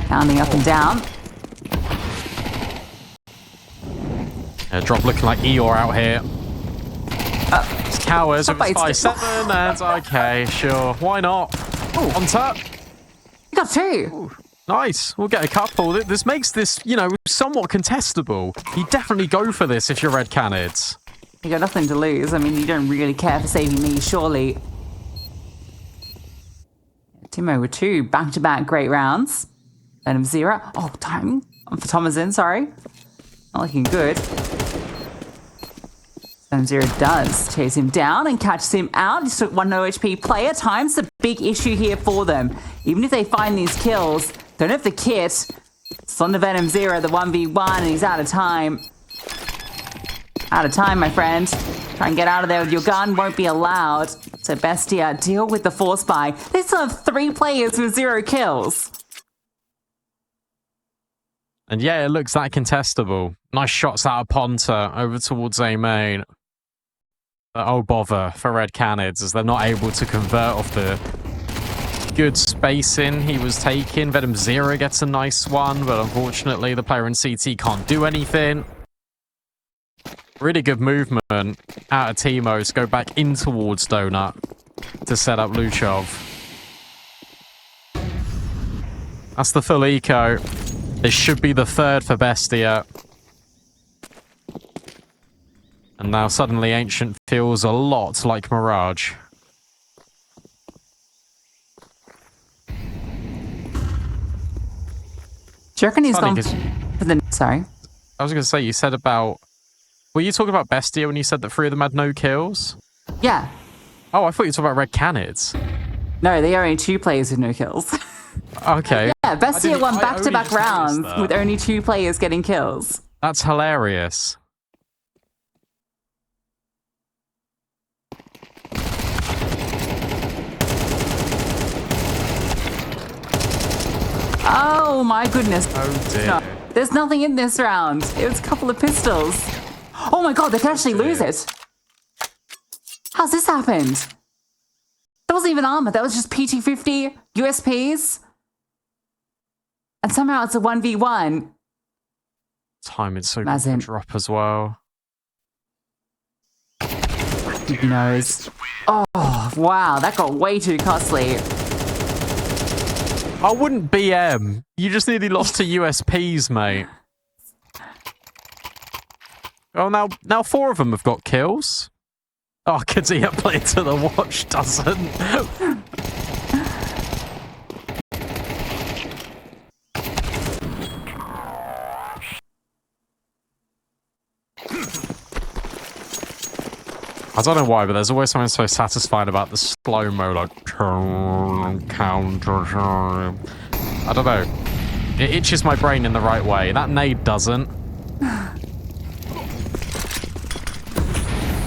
Pounding up and down. Drop looking like Eeyore out here. It's Cowers with his 5-7, and okay, sure, why not? Oh, on top. You got 2. Ooh, nice, we'll get a couple. This makes this, you know, somewhat contestable. You definitely go for this if you're Red Canids. You got nothing to lose. I mean, you don't really care for saving me, surely. Teemo with 2 back-to-back great rounds. Venom Zero. Oh, timing for Thomasin, sorry. Not looking good. Venom Zero does chase him down and catches him out. Just took 1 no HP player. Time's the big issue here for them. Even if they find these kills, don't have the kit. It's on the Venom Zero, the 1v1, and he's out of time. Out of time, my friend. Try and get out of there with your gun. Won't be allowed. So BESTIA, deal with the force buy. They still have 3 players with 0 kills. And yeah, it looks that contestable. Nice shots out of Ponta over towards A main. Oh bother for Red Canids as they're not able to convert off the good spacing he was taking. Venom Zero gets a nice one, but unfortunately the player in CT can't do anything. Really good movement out of Teemo to go back in towards Donut to set up Luchov. That's the full eco. This should be the 3rd for BESTIA. And now suddenly Ancient feels a lot like Mirage. Do you reckon he's gone for the... Sorry. I was going to say, you said about... Were you talking about BESTIA when you said that 3 of them had no kills? Yeah. Oh, I thought you were talking about Red Canids. No, they are only 2 players with no kills. Okay. Yeah, BESTIA won back-to-back rounds with only 2 players getting kills. That's hilarious. Oh my goodness. Oh dear. No. There's nothing in this round. It was a couple of pistols. Oh my god, they can actually lose it. How's this happened? That wasn't even armor. That was just PT-50, USPs. And somehow it's a 1v1. Timing's so good to drop as well. Who knows? Oh, wow. That got way too costly. I wouldn't BM. You just nearly lost to USPs, mate. Oh, now 4 of them have got kills. Oh, Kadia played to the watch doesn't. I don't know why, but there's always something so satisfying about the slow-mo, like, counter. I don't know. It itches my brain in the right way. That nade doesn't.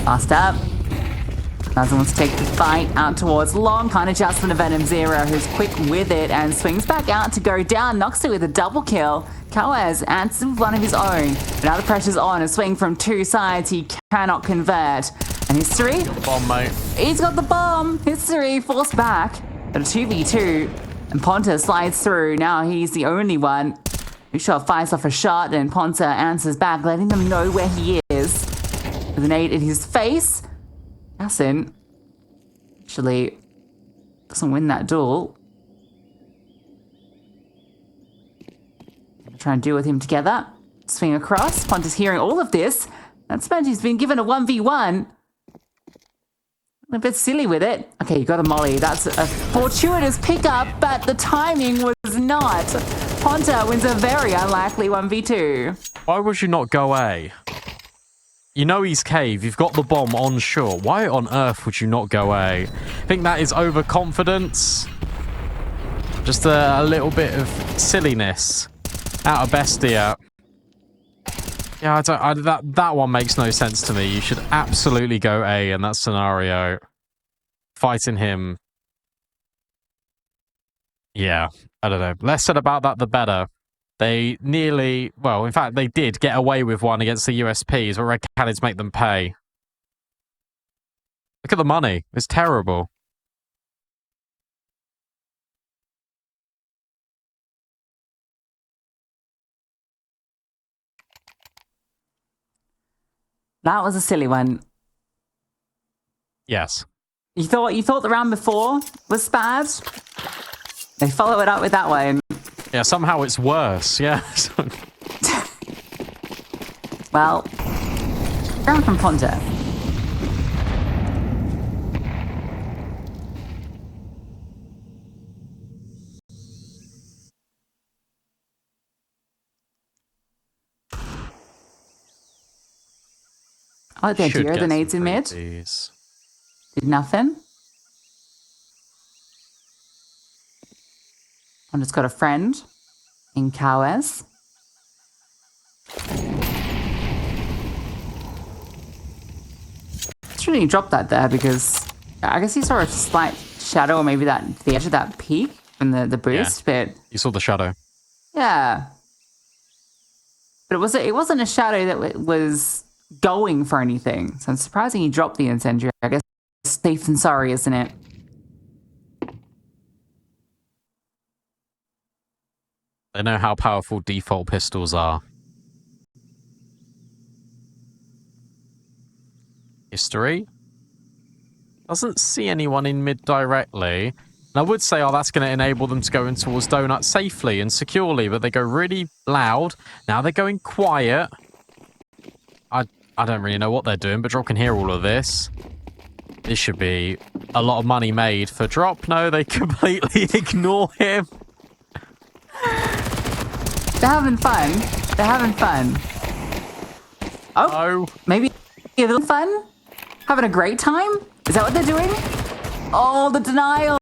Fast up. Doesn't want to take the fight out towards long. Can't adjust to Venom Zero, who's quick with it and swings back out to go down. Knocks it with a double kill. Kawaz answers with one of his own. But now the pressure's on. A swing from 2 sides. He cannot convert. And history? Bomb, mate. He's got the bomb. History forced back. But a 2v2. And Ponta slides through. Now he's the only one. Ushov fires off a shot and Ponta answers back, letting them know where he is. With a nade in his face. Yasin actually doesn't win that duel. Try and deal with him together. Swing across. Ponta's hearing all of this. That's meant he's been given a 1v1. A bit silly with it. Okay, you got a molly. That's a fortuitous pickup, but the timing was not. Ponta wins a very unlikely 1v2. Why would you not go A? You know he's cave. You've got the bomb on shore. Why on earth would you not go A? I think that is overconfidence. Just a little bit of silliness out of BESTIA. Yeah, that one makes no sense to me. You should absolutely go A in that scenario. Fighting him. Yeah, I don't know. Less said about that, the better. They nearly, well, in fact, they did get away with one against the USPs, but Red Canids make them pay. Look at the money. It's terrible. That was a silly one. Yes. You thought the round before was bad? They follow it up with that one. Yeah, somehow it's worse, yeah. Well, round from Ponta. Oh, there, Giro, the nades in mid. Did nothing. Ponta's got a friend in Kawaz. Shouldn't he drop that there because I guess he saw a slight shadow or maybe that the edge of that peak from the boost, yeah. but You saw the shadow. Yeah. But it wasn't a shadow that was going for anything. So I'm surprised he dropped the incendiary. I guess safe and sorry, isn't it? They know how powerful default pistols are. History. Doesn't see anyone in mid directly. And I would say, oh, that's going to enable them to go in towards Donut safely and securely, but they go really loud. Now they're going quiet. I don't really know what they're doing, but Drop can hear all of this. This should be a lot of money made for Drop. No, they completely ignore him. They're having fun. They're having fun. Oh, no. Maybe a little fun? Having a great time? Is that what they're doing? Oh, the denial.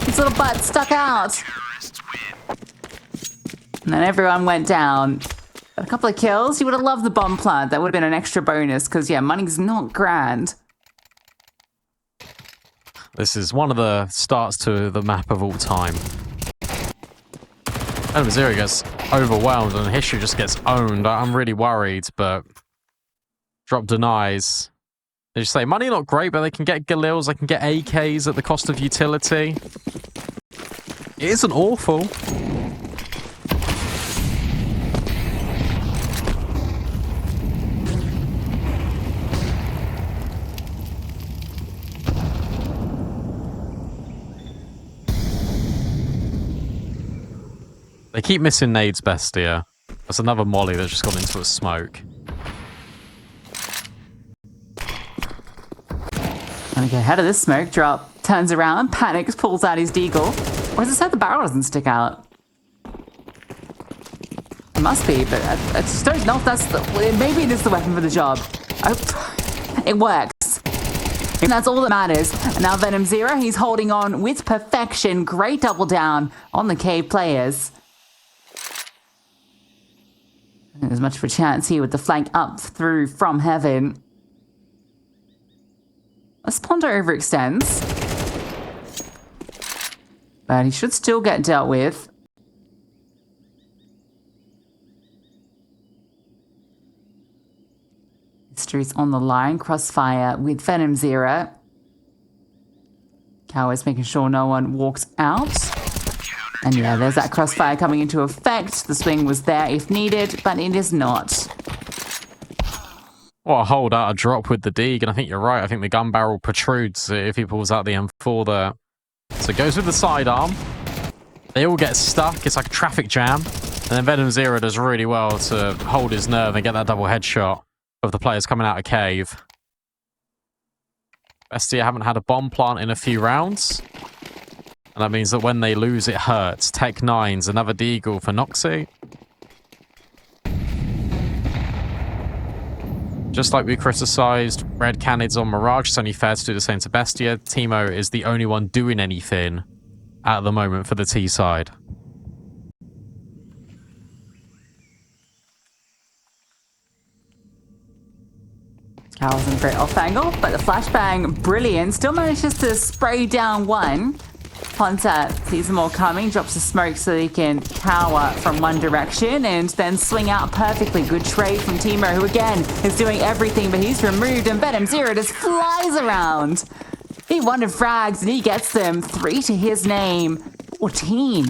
His little butt stuck out. And then everyone went down. Got a couple of kills. You would have loved the bomb plant. That would have been an extra bonus because, yeah, money's not grand. This is one of the starts to the map of all time. Venom Zero gets overwhelmed and History just gets owned. I'm really worried, but drop denies. They just say, money not great, but they can get Galils, they can get AKs at the cost of utility. It isn't awful. They keep missing nades, Bestia. That's another molly that's just gone into a smoke. Gonna get ahead of this smoke drop. Turns around, panics, pulls out his deagle. Or is it so the barrel doesn't stick out? It must be, but I just don't know if that's the... Maybe it is the weapon for the job. It works. And that's all that matters. And now Venom Zero, he's holding on with perfection. Great double down on the cave players. There's much of a chance here with the flank up through from heaven. A Sponda overextends. But he should still get dealt with. History's on the line. Crossfire with Venom Zero. Cowards making sure no one walks out. And yeah, there's that crossfire coming into effect. The swing was there if needed, but it is not. Well, hold out a drop with the Deeg, and I think you're right. I think the gun barrel protrudes if he pulls out the M4 there. So it goes with the sidearm. They all get stuck. It's like a traffic jam. And then Venom Zero does really well to hold his nerve and get that double headshot of the players coming out of cave. Bestia haven't had a bomb plant in a few rounds. And that means that when they lose, it hurts. Tech 9's another deagle for Noxy. Just like we criticised Red Canids on Mirage, it's only fair to do the same to Bestia. Teemo is the only one doing anything at the moment for the T side. Cow's in a great off angle, but the flashbang, brilliant. Still manages to spray down one. Ponta sees them all coming, drops the smoke so he can cower from one direction and then swing out perfectly. Good trade from Teemo, who again is doing everything, but he's removed, and Venom Zero just flies around. He wanted frags and he gets them. 3 to his name. 14.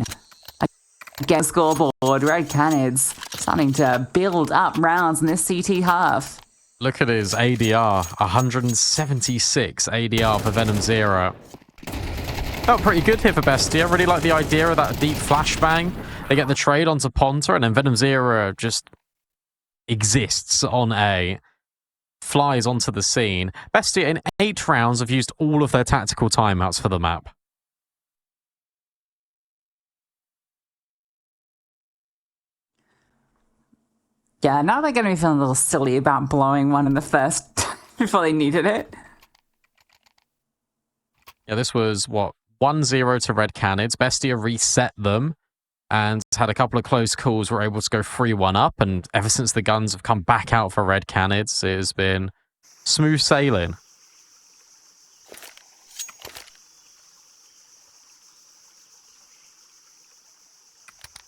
Again, scoreboard. Red Canids starting to build up rounds in this CT half. Look at his ADR. 176 ADR for Venom Zero. Felt pretty good here for Bestia. Really like the idea of that deep flashbang. They get the trade onto Ponta, and then Venom Zero just exists on A. Flies onto the scene. Bestia in 8 rounds have used all of their tactical timeouts for the map. Yeah, now they're going to be feeling a little silly about blowing one in the first before they needed it. Yeah, this was, what, 1-0 to Red Canids. Bestia reset them and had a couple of close calls. Were able to go 3-1 up, and ever since the guns have come back out for Red Canids, it has been smooth sailing.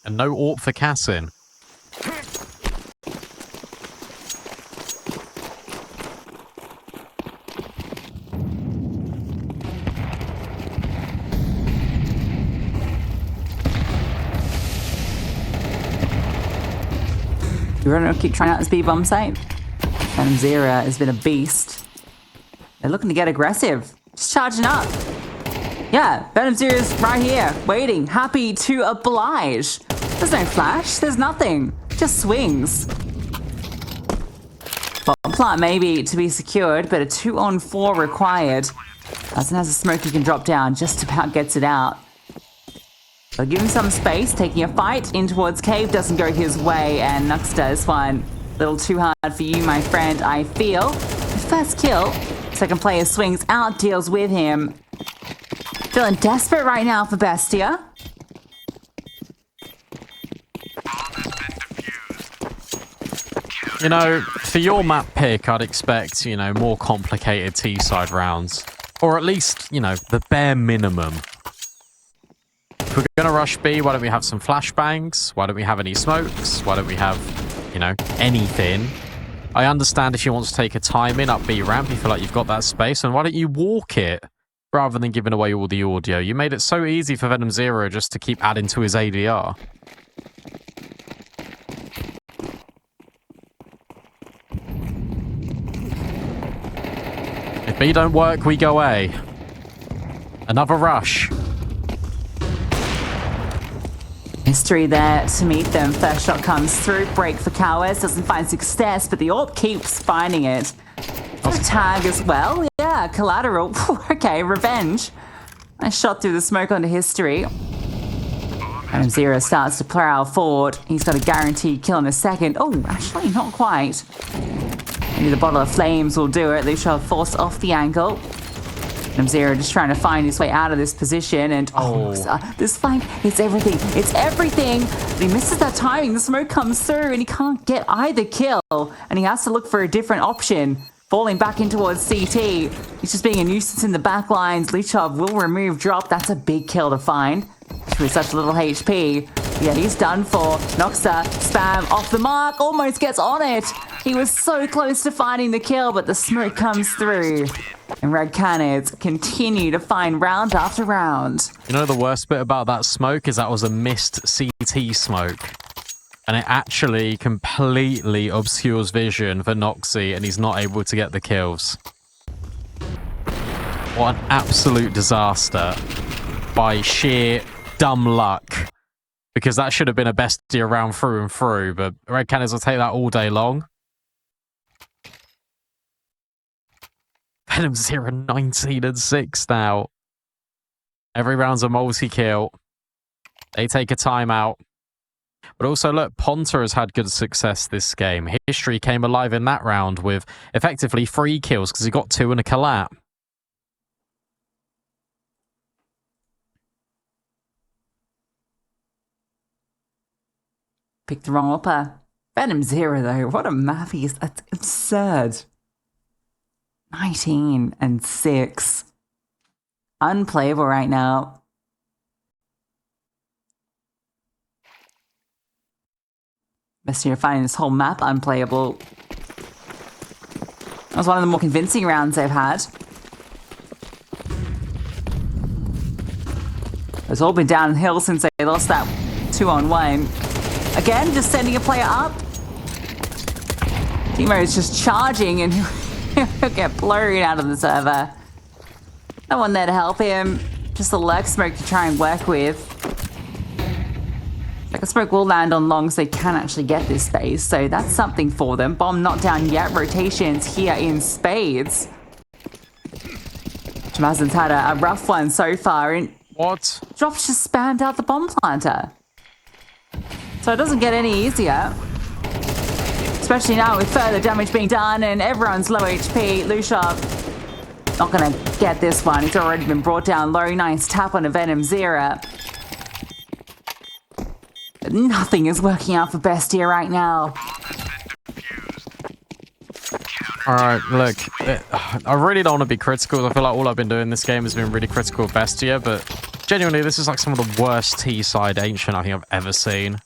And no AWP for Cassin. You're going to keep trying out this B-bomb site. Venom Zero has been a beast. They're looking to get aggressive. Just charging up. Yeah, Venom Zero's right here, waiting, happy to oblige. There's no flash, there's nothing. Just swings. Bomb plant maybe to be secured, but a 2-on-4 required. Doesn't have a smoke he can drop down, just about gets it out. So give him some space, taking a fight in towards cave, doesn't go his way, and Nux does one. Little too hard for you, my friend, I feel. His first kill, second player swings out, deals with him. Feeling desperate right now for Bestia. You know, for your map pick, I'd expect, you know, more complicated T-side rounds. Or at least, you know, the bare minimum. if we're going to rush B, why don't we have some flashbangs? Why don't we have any smokes? Why don't we have, you know, anything? I understand if you want to take a time in up B ramp, you feel like you've got that space, and why don't you walk it rather than giving away all the audio? You made it so easy for Venom Zero just to keep adding to his ADR. If B don't work, we go A. Another rush. Mystery there to meet them. First shot comes through. Break for Cowards. Doesn't find success, but the AWP keeps finding it. Tag as well. Yeah, collateral. Okay, revenge. Nice shot through the smoke onto History. Venom Zero starts to plow forward. He's got a guaranteed kill in a second. Oh, actually, not quite. Maybe the bottle of flames will do it. They shall force off the angle. Venom Zero just trying to find his way out of this position, and this flame, it's everything. It's everything. But he misses that timing. The smoke comes through, and he can't get either kill, and he has to look for a different option. Falling back in towards CT. He's just being a nuisance in the back lines. Lichov will remove drop. That's a big kill to find. With such little HP. Yeah, he's done for. Noxa, spam off the mark, almost gets on it. He was so close to finding the kill, but the smoke comes through. And Red Canids continue to find round after round. You know the worst bit about that smoke is that was a missed CT smoke. And it actually completely obscures vision for Noxy, and he's not able to get the kills. What an absolute disaster by sheer dumb luck. Because that should have been a bestia round through and through, but Red Canids will take that all day long. Venom Zero 19 and 6 now. Every round's a multi-kill. They take a timeout. But also, look, Ponta has had good success this game. History came alive in that round with effectively 3 kills because he got 2 and a collab. Picked the wrong upper. Venom Zero, though. What a map he is. That's absurd. 19 and 6. Unplayable right now. BESTIA finding this whole map unplayable. That was one of the more convincing rounds they've had. It's all been downhill since they lost that 2-on-1. Again, just sending a player up. Timo is just charging and he'll get blown out of the server. No one there to help him. Just a lurk smoke to try and work with. Like a smoke will land on long so they can actually get this space. So that's something for them. Bomb not down yet. Rotations here in spades. Jamazzin's had a rough one so far. And what? Drops just spammed out the bomb planter. So it doesn't get any easier. Especially now with further damage being done and everyone's low HP. Lushov not going to get this one. He's already been brought down low. Nice tap on a Venom Zero. But nothing is working out for BESTIA right now. Alright, look. I really don't want to be critical. I feel like all I've been doing this game has been really critical of BESTIA, but genuinely, this is like some of the worst T-side Ancient I think I've ever seen.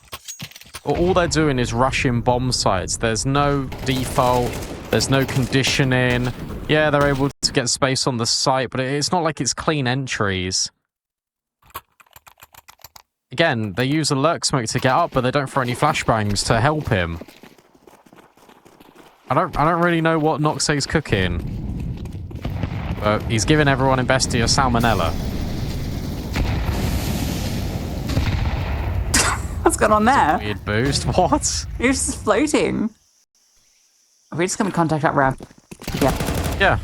All they're doing is rushing bomb sites. There's no default. There's no conditioning. Yeah, they're able to get space on the site, but it's not like it's clean entries. Again, they use a lurk smoke to get up, but they don't throw any flashbangs to help him. I don't really know what Noxey's cooking. But he's giving everyone in BESTIA salmonella. What's going on there? Weird boost. What? You're just floating. Are we just going to contact that ref? Yeah. Yeah.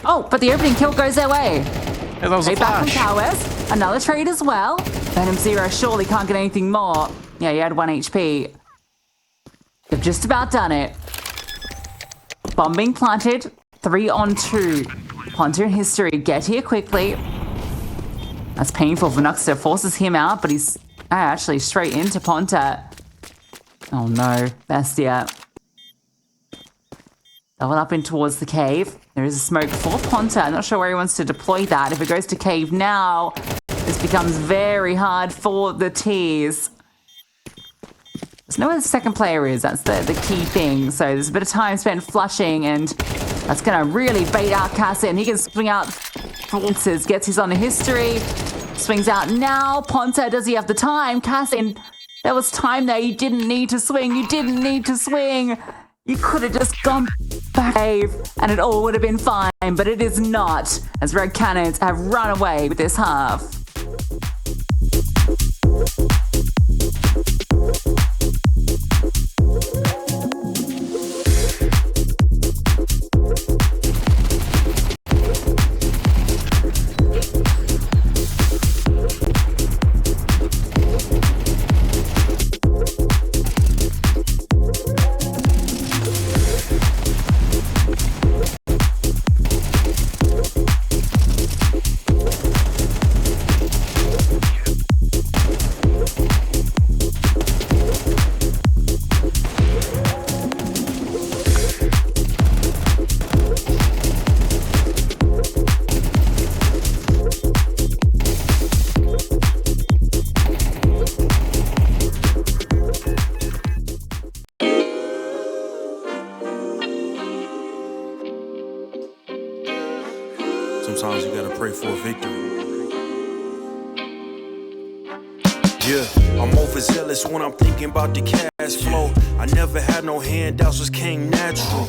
Oh, but the opening kill goes their way. Yeah, that was a back from flash. Towers. Another trade as well. Venom Zero surely can't get anything more. Yeah, he had 1 HP. They've just about done it. Bomb being planted. 3-on-2. Ponta in History. Get here quickly. That's painful for Nuxter. Forces him out, but he's actually straight into Ponta. Oh no, BESTIA. Double up in towards the cave. There is a smoke for Ponta. I'm not sure where he wants to deploy that. If it goes to cave now, This becomes very hard for the T's. There's know where the second player is. That's the key thing. So there's a bit of time spent flushing, and that's going to really bait out Cassin. He can swing out Francis, gets his on a history, swings out now. Ponta, does he have the time? Cassin, there was time there. You didn't need to swing. You didn't need to swing. You could have just gone back and it all would have been fine, but it is not, as Red Canids have run away with this half. Sometimes you gotta pray for a victory. Yeah, I'm overzealous when I'm thinking about the cash flow. I never had no handouts, just came natural.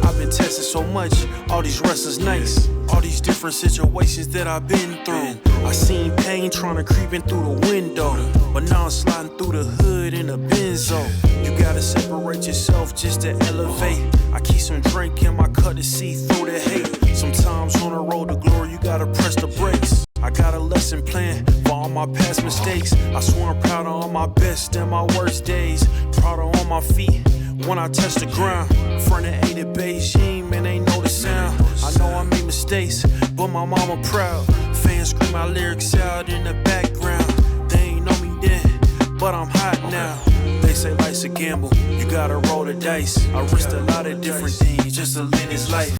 I've been tested so much, all these wrestlers nice. All these different situations that I've been through. I seen pain trying to creep in through the window, but now I'm sliding through the hood in a benzo. You gotta separate yourself just to elevate. I keep some drink in my cup to see through the hate. Sometimes on the road to glory, you gotta press the brakes. I got a lesson plan for all my past mistakes. I swear I'm proud of all my best and my worst days. Proud of all my feet when I touch the ground. Front of 8 at Beijing, man, they know the sound. I know I made mistakes, but my mama proud. Fans scream my lyrics out in the background. They ain't know me then, but I'm hot now. They say life's a gamble, you gotta roll the dice. I risked a lot of different things just to live this life.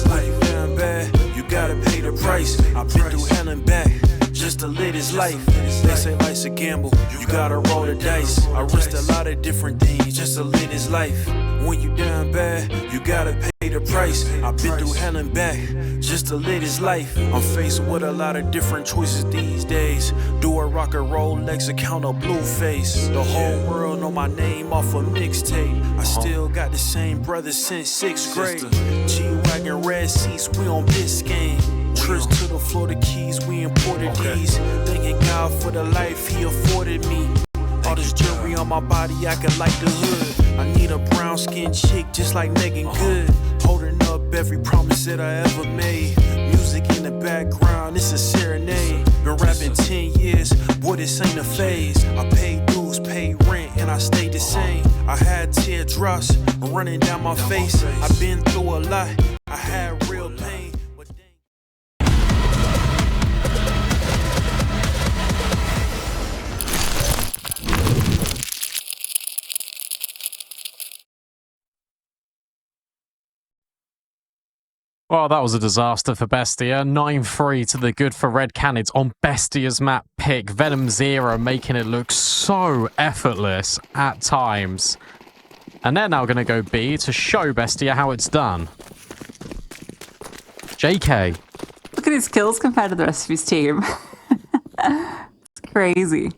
Life down bad, you gotta pay the price. I've been through hell and back just to live this life. They say life's a gamble, you gotta roll the dice. I risked a lot of different things just to live this life. When you down bad, you gotta pay the price. I've been through hell and back just to live this life. I'm faced with a lot of different choices these days. Do a rock and roll Lex account of Blueface. The whole world know my name off a mixtape. I still got the same brothers since 6th grade. G-Wagon red seats, we on Biscayne. Trips to the Florida Keys, we imported these. Thanking God for the life he afforded me. All this jewelry on my body, I could light the hood. I need a brown skinned chick just like Megan Good. Holding up every promise that I ever made. Music in the background, it's a serenade. Been rapping 10 years, boy, this ain't a phase. I paid dues, paid rent, and I stayed the same. I had teardrops running down my face. I've been through a lot, I had real pain. Well, that was a disaster for Bestia. 9-3 to the good for Red Canids on Bestia's map pick. Venom Zero making it look so effortless at times. And they're now going to go B to show Bestia how it's done. JK. Look at his kills compared to the rest of his team. It's crazy.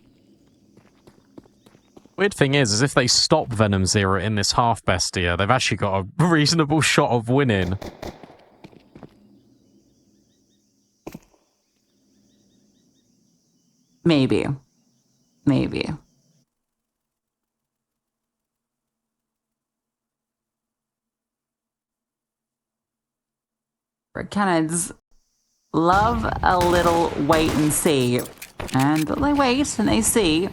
Weird thing is if they stop Venom Zero in this half Bestia, they've actually got a reasonable shot of winning. Maybe. Maybe. Red Canids love a little wait and see. And they wait and they see.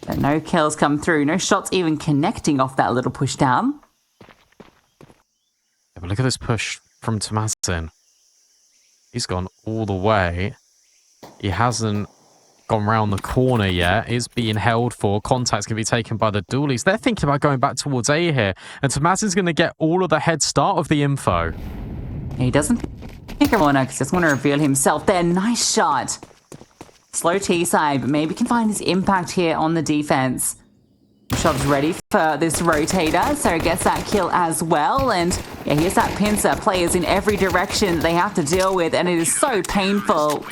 But no kills come through. No shots even connecting off that little push down. Yeah, but look at this push from Tomazin. He's gone all the way. He hasn't gone round the corner yet. Is being held for. Contact's going to be taken by the dualies. They're thinking about going back towards A here. And Tomazin's going to get all of the head start of the info. He doesn't pick everyone up because he doesn't want to reveal himself there. Nice shot. Slow T side, but maybe can find his impact here on the defense. Shov's ready for this rotator, so gets that kill as well. And yeah, here's that pincer. Players in every direction that they have to deal with, and it is so painful.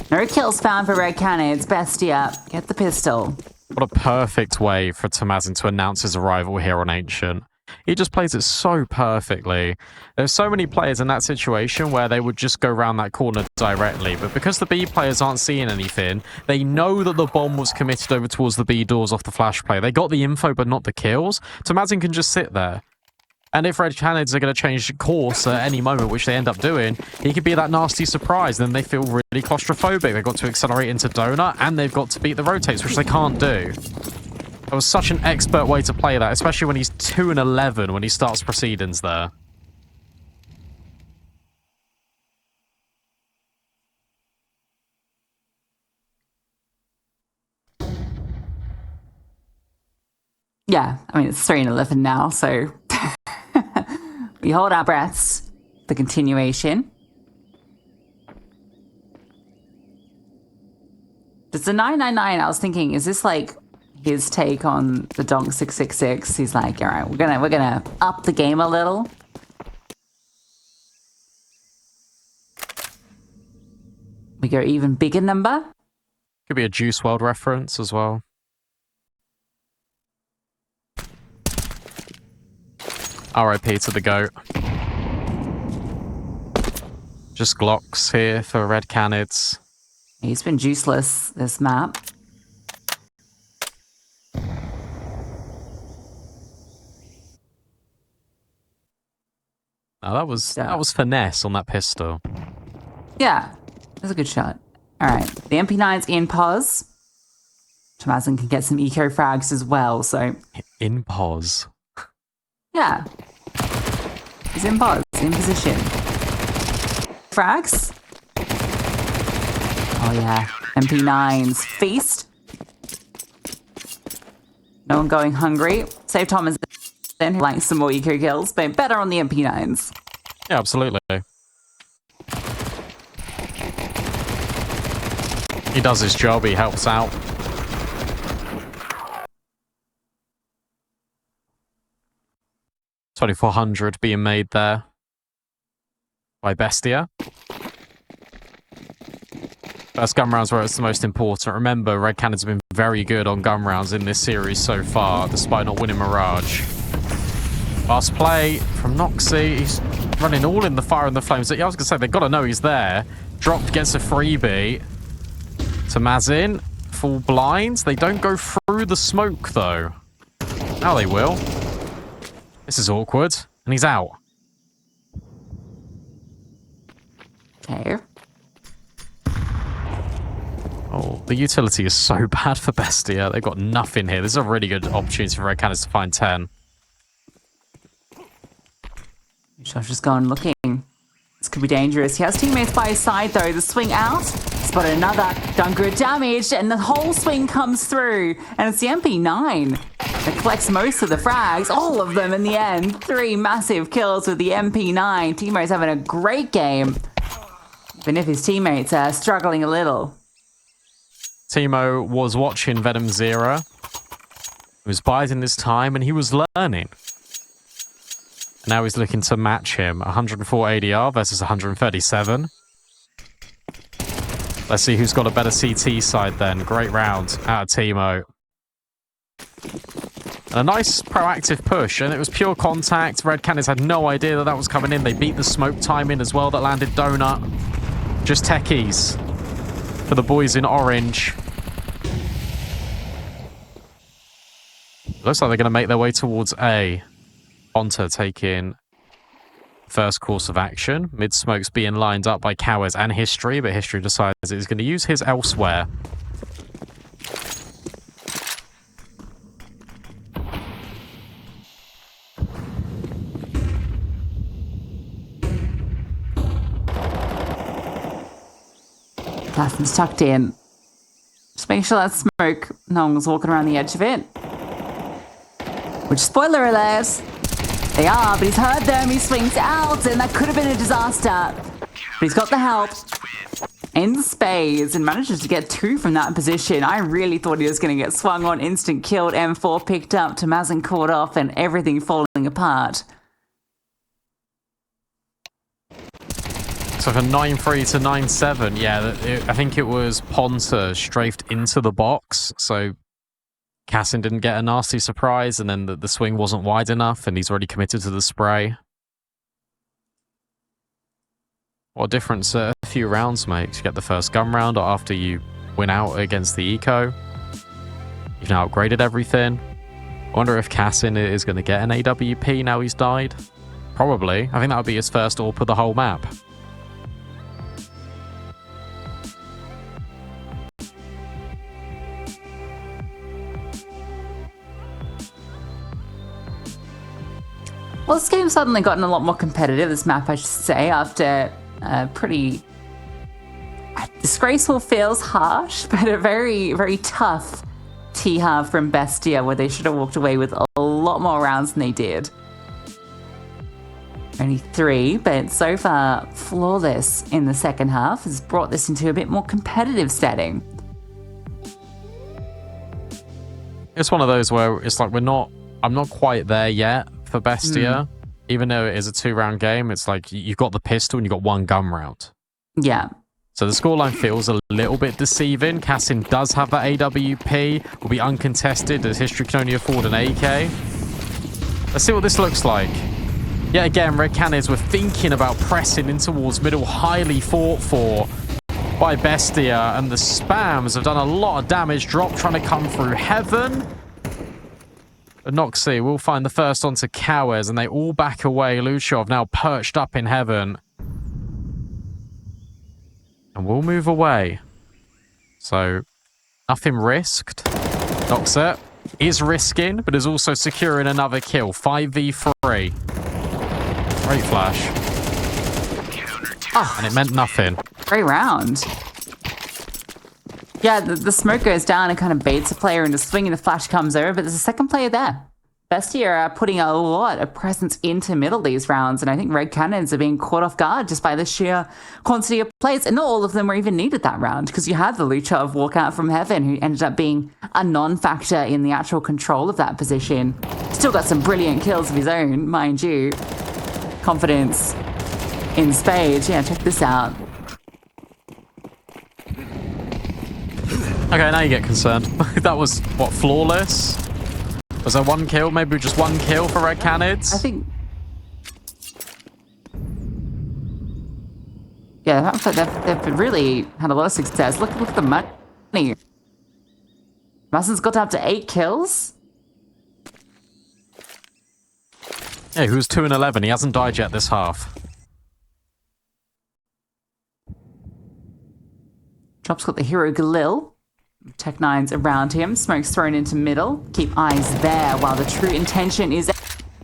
No kills found for Red Canids. Bestia, get the pistol. What a perfect way for Tamazin to announce his arrival here on Ancient. He just plays it so perfectly. There's so many players in that situation where they would just go around that corner directly, but because the B players aren't seeing anything, they know that the bomb was committed over towards the B doors off the flash play. They got the info, but not the kills. Tamazin can just sit there. And if Red Canids are going to change course at any moment, which they end up doing, he could be that nasty surprise. Then they feel really claustrophobic. They've got to accelerate into Donut, and they've got to beat the rotates, which they can't do. It was such an expert way to play that, especially when he's 2-11 when he starts proceedings there. Yeah, I mean, it's 3-11 now, so we hold our breaths for continuation. Does the 999, I was thinking, is this like his take on the Donk 666? He's like, all right, we're gonna up the game a little. We go even bigger number. Could be a Juice WRLD reference as well. RIP to the GOAT. Just Glocks here for Red Canids. He's been juiceless this map. Oh, that was finesse on that pistol. Yeah, that's a good shot. All right, the MP9's in pause. Tamazin can get some eco frags as well, so... In pause. Yeah. He's in pause, in position. Frags. Oh yeah, MP9's feast. No one going hungry. Save Thomas then, who likes some more eco kills, but better on the MP9s. Yeah, absolutely. He does his job, he helps out. $2,400 being made there by Bestia. First gun rounds where it's the most important. Remember, Red Canids have been very good on gun rounds in this series so far, despite not winning Mirage. Fast play from Noxy. He's running all in the fire and the flames. Yeah, I was going to say, they've got to know he's there. Dropped, gets a freebie. Tamazin, full blinds. They don't go through the smoke, though. Now they will. This is awkward. And he's out. Okay. Oh, the utility is so bad for Bestia. They've got nothing here. This is a really good opportunity for Red Canids to find 10. Josh is going looking. This could be dangerous. He has teammates by his side, though. The swing out. Spotted another. Done good damage, and the whole swing comes through. And it's the MP9 that collects most of the frags. All of them in the end. 3 massive kills with the MP9. Timo's having a great game. Even if his teammates are struggling a little. Timo was watching Venom Zero. He was biding his time, and he was learning. Now he's looking to match him. 104 ADR versus 137. Let's see who's got a better CT side then. Great round out of Timo. And a nice proactive push, and it was pure contact. Red Canids had no idea that was coming in. They beat the smoke timing as well that landed Donut. Just techies for the boys in orange. Looks like they're going to make their way towards A. Bonta taking first course of action. Mid-smokes being lined up by Cowards and History, but History decides he's going to use his elsewhere. Platham's tucked in. Just make sure that smoke, no one was walking around the edge of it. Which, spoiler alert, they are, but he's heard them, he swings out, and that could have been a disaster. But he's got the help. in spades and manages to get 2 from that position. I really thought he was going to get swung on, instant killed, M4 picked up, Tamazin caught off, and everything falling apart. So from 9-3 to 9-7, yeah, I think it was Ponta strafed into the box, so Cassin didn't get a nasty surprise, and then the swing wasn't wide enough, and he's already committed to the spray. What a difference a few rounds makes. You get the first gun round after you win out against the eco. You've now upgraded everything. I wonder if Cassin is going to get an AWP now he's died. Probably. I think that would be his first AWP of the whole map. Well, this game's suddenly gotten a lot more competitive, this map, I should say, after a pretty disgraceful feels harsh, but a very, very tough T-half from BESTIA, where they should have walked away with a lot more rounds than they did. Only 3, but so far flawless in the second half, has brought this into a bit more competitive setting. It's one of those where it's like I'm not quite there yet for BESTIA. Even though it is a 2-round game, it's like you've got the pistol and you've got 1 gun round. Yeah. So the scoreline feels a little bit deceiving. Cassin does have that AWP, will be uncontested as history can only afford an AK. Let's see what this looks like. Yet again, Red Canids were thinking about pressing in towards middle, highly fought for by BESTIA, and the spams have done a lot of damage. Drop trying to come through heaven. But Noxie will find the first onto Cowers, and they all back away. Luchov now perched up in heaven. And we'll move away. So, nothing risked. Noxie is risking, but is also securing another kill. 5v3. Great flash. And it meant nothing. Great round. Yeah, the smoke goes down and kind of baits a player into swing, and the flash comes over, but there's a second player there. BESTIA are putting a lot of presence into middle these rounds, and I think Red Canids are being caught off guard just by the sheer quantity of plays, and not all of them were even needed that round, because you had the Luchov walk out from heaven, who ended up being a non-factor in the actual control of that position. Still got some brilliant kills of his own, mind you. Confidence in spades. Yeah, check this out. Okay, now you get concerned. That was, what, flawless? Was there 1 kill? Maybe just 1 kill for Red Canids? I think... Yeah, they've really had a lot of success. Look at the money. Massen's got up to 8 kills. Yeah, he was 2-11. He hasn't died yet this half. Drop's got the hero Galil. Tech9's around him. Smoke's thrown into middle. Keep eyes there while the true intention is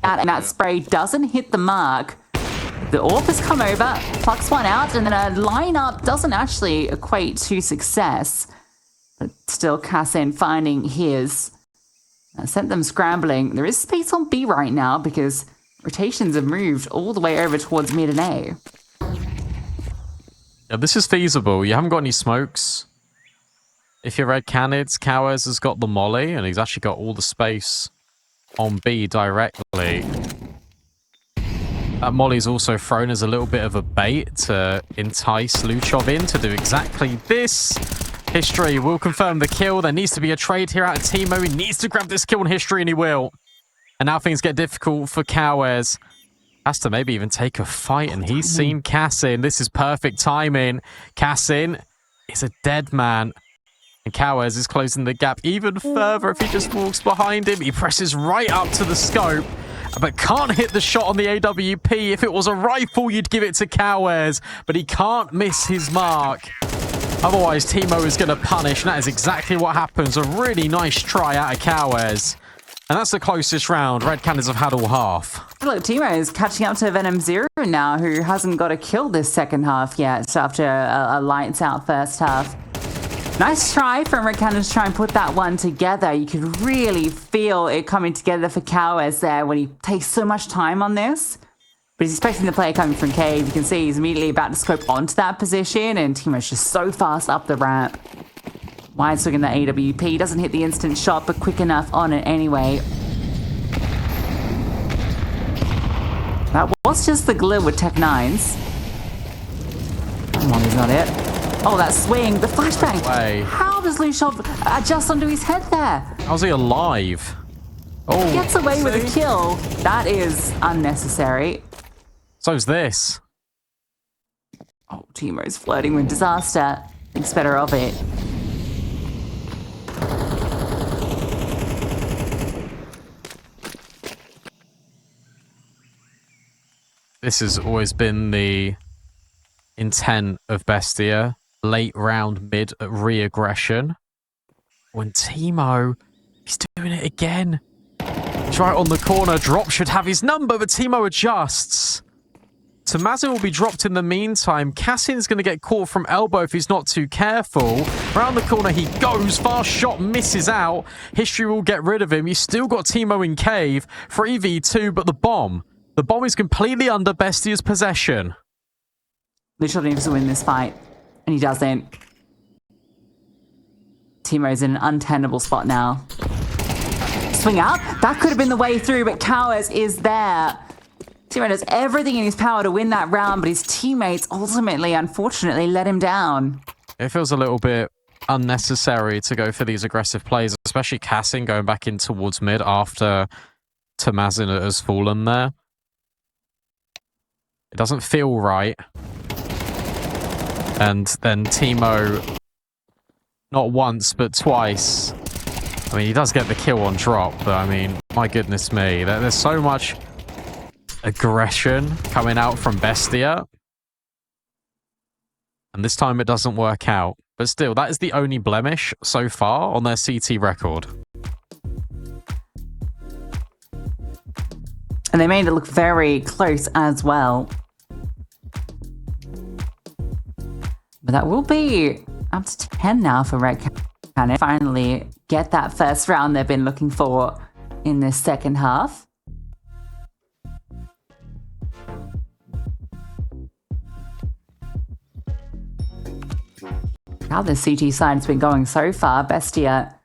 out, and that spray doesn't hit the mark. The AWP has come over, plucks one out, and then a lineup doesn't actually equate to success. But still, Cassin finding his. Sent them scrambling. There is space on B right now because rotations have moved all the way over towards mid and A. Yeah, this is feasible. You haven't got any smokes. If you're Red Canids, Cowers has got the molly, and he's actually got all the space on B directly. That molly's also thrown as a little bit of a bait to entice Luchov in to do exactly this. History will confirm the kill. There needs to be a trade here out of Timo. He needs to grab this kill on History, and he will. And now things get difficult for Cowers. Has to maybe even take a fight, and he's seen Cassin. This is perfect timing. Cassin is a dead man. And Cowers is closing the gap even further if he just walks behind him. He presses right up to the scope, but can't hit the shot on the AWP. If it was a rifle, you'd give it to Cowers, but he can't miss his mark. Otherwise, Timo is going to punish, and that is exactly what happens. A really nice try out of Cowers. And that's the closest round Red Canids have had all half. Look, Timo is catching up to Venom Zero now, who hasn't got a kill this second half yet after a lights-out first half. Nice try from Red Canids to try and put that one together. You could really feel it coming together for Cowers there when he takes so much time on this. But he's expecting the player coming from cave. You can see he's immediately about to scope onto that position, and Timo's just so fast up the ramp. Wide swinging the AWP. Doesn't hit the instant shot, but quick enough on it anyway. That was just the glue with Tech 9s. Come on, is not it. Oh, that swing, the flashbang. Way. How does Lushov adjust onto his head there? How's he alive? Oh, He gets away with a kill. That is unnecessary. so's this. Oh, Timo's flirting with disaster. Thinks better of it. This has always been the intent of Bestia. Late round mid re-aggression. When Timo, he's doing it again. He's right on the corner. Drop should have his number, but Timo adjusts. Tomazin will be dropped in the meantime. Cassin's going to get caught from elbow if he's not too careful. Round the corner he goes. Fast shot misses out. History will get rid of him. He's still got Timo in cave. 3v2, but the bomb. The bomb is completely under Bestia's possession. Lushov needs to win this fight, and he doesn't. Timo's in an untenable spot now. Swing out. That could have been the way through, but Cowers is there. Timo does everything in his power to win that round, but his teammates ultimately, unfortunately, let him down. It feels a little bit unnecessary to go for these aggressive plays, especially Cassin going back in towards mid after Tomazin has fallen there. It doesn't feel right. And then Timo, not once, but twice. I mean, he does get the kill on drop, but I mean, my goodness me. There's so much aggression coming out from Bestia. And this time it doesn't work out. But still, that is the only blemish so far on their CT record. And they made it look very close as well. But that will be up to 10 now for Red Canids. Finally get that first round they've been looking for in this second half. How the CT side's been going so far, Bestia,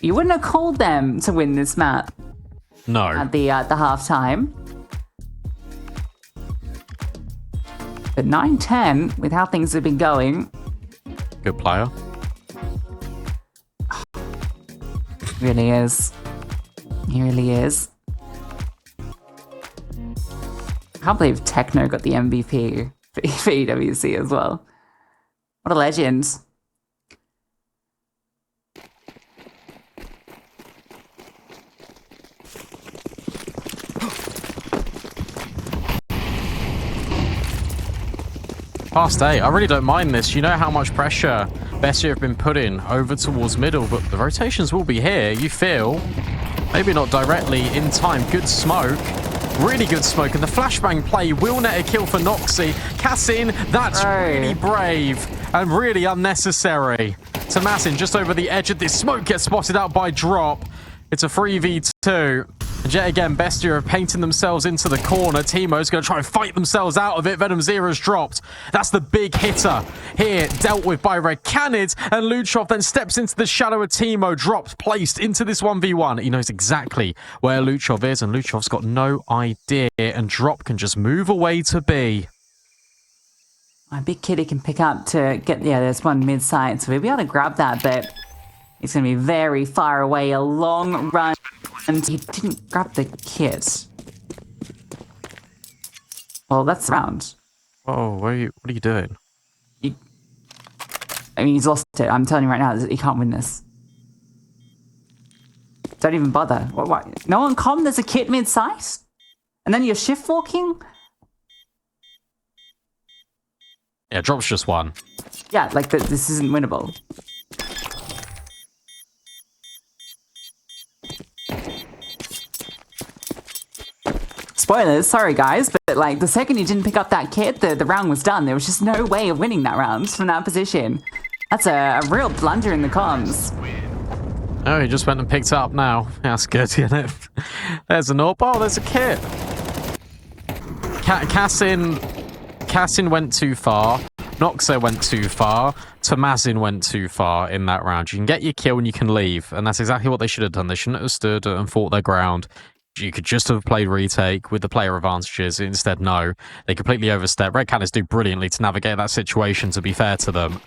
you wouldn't have called them to win this map. No. At the halftime. But 9-10, with how things have been going. Good player. Really is. He really is. I can't believe Techno got the MVP for EWC as well. What a legend. Past 8. I really don't mind this. You know how much pressure Bestia have been putting over towards middle, but the rotations will be here, you feel. Maybe not directly in time. Good smoke. Really good smoke. And the flashbang play will net a kill for Noxy. Cassin, that's really brave and really unnecessary. Tomazin just over the edge of this smoke gets spotted out by Drop. It's a 3v2. And yet again, Bestia are painting themselves into the corner. Timo's going to try and fight themselves out of it. Venom Zero's dropped. That's the big hitter here, dealt with by Red Canids. And Luchov then steps into the shadow of Timo, dropped, placed into this 1v1. He knows exactly where Luchov is, and Luchov's got no idea. And Drop can just move away to B. My big kitty can pick up to get, yeah, there's one mid-side, so we'll be able to grab that, but it's going to be very far away, a long run. And he didn't grab the kit. Well, that's the round. Oh, what are you doing? I mean, he's lost it. I'm telling you right now, he can't win this. Don't even bother. What? No one come? There's a kit mid-sight? And then you're shift walking? Yeah, Drop's just one. Yeah, like this isn't winnable. Spoilers, sorry guys, but like the second you didn't pick up that kit, the round was done. There was just no way of winning that round from that position. That's a real blunder in the comms. Oh, he just went and picked it up now. That's good, isn't it? There's an AWP. Oh, there's a kit. Cassin went too far. Noxo went too far. Tomazin went too far in that round. You can get your kill and you can leave. And that's exactly what they should have done. They shouldn't have stood and fought their ground. You could just have played retake with the player advantages. Instead, no. They completely overstep. Red Canids do brilliantly to navigate that situation, to be fair to them.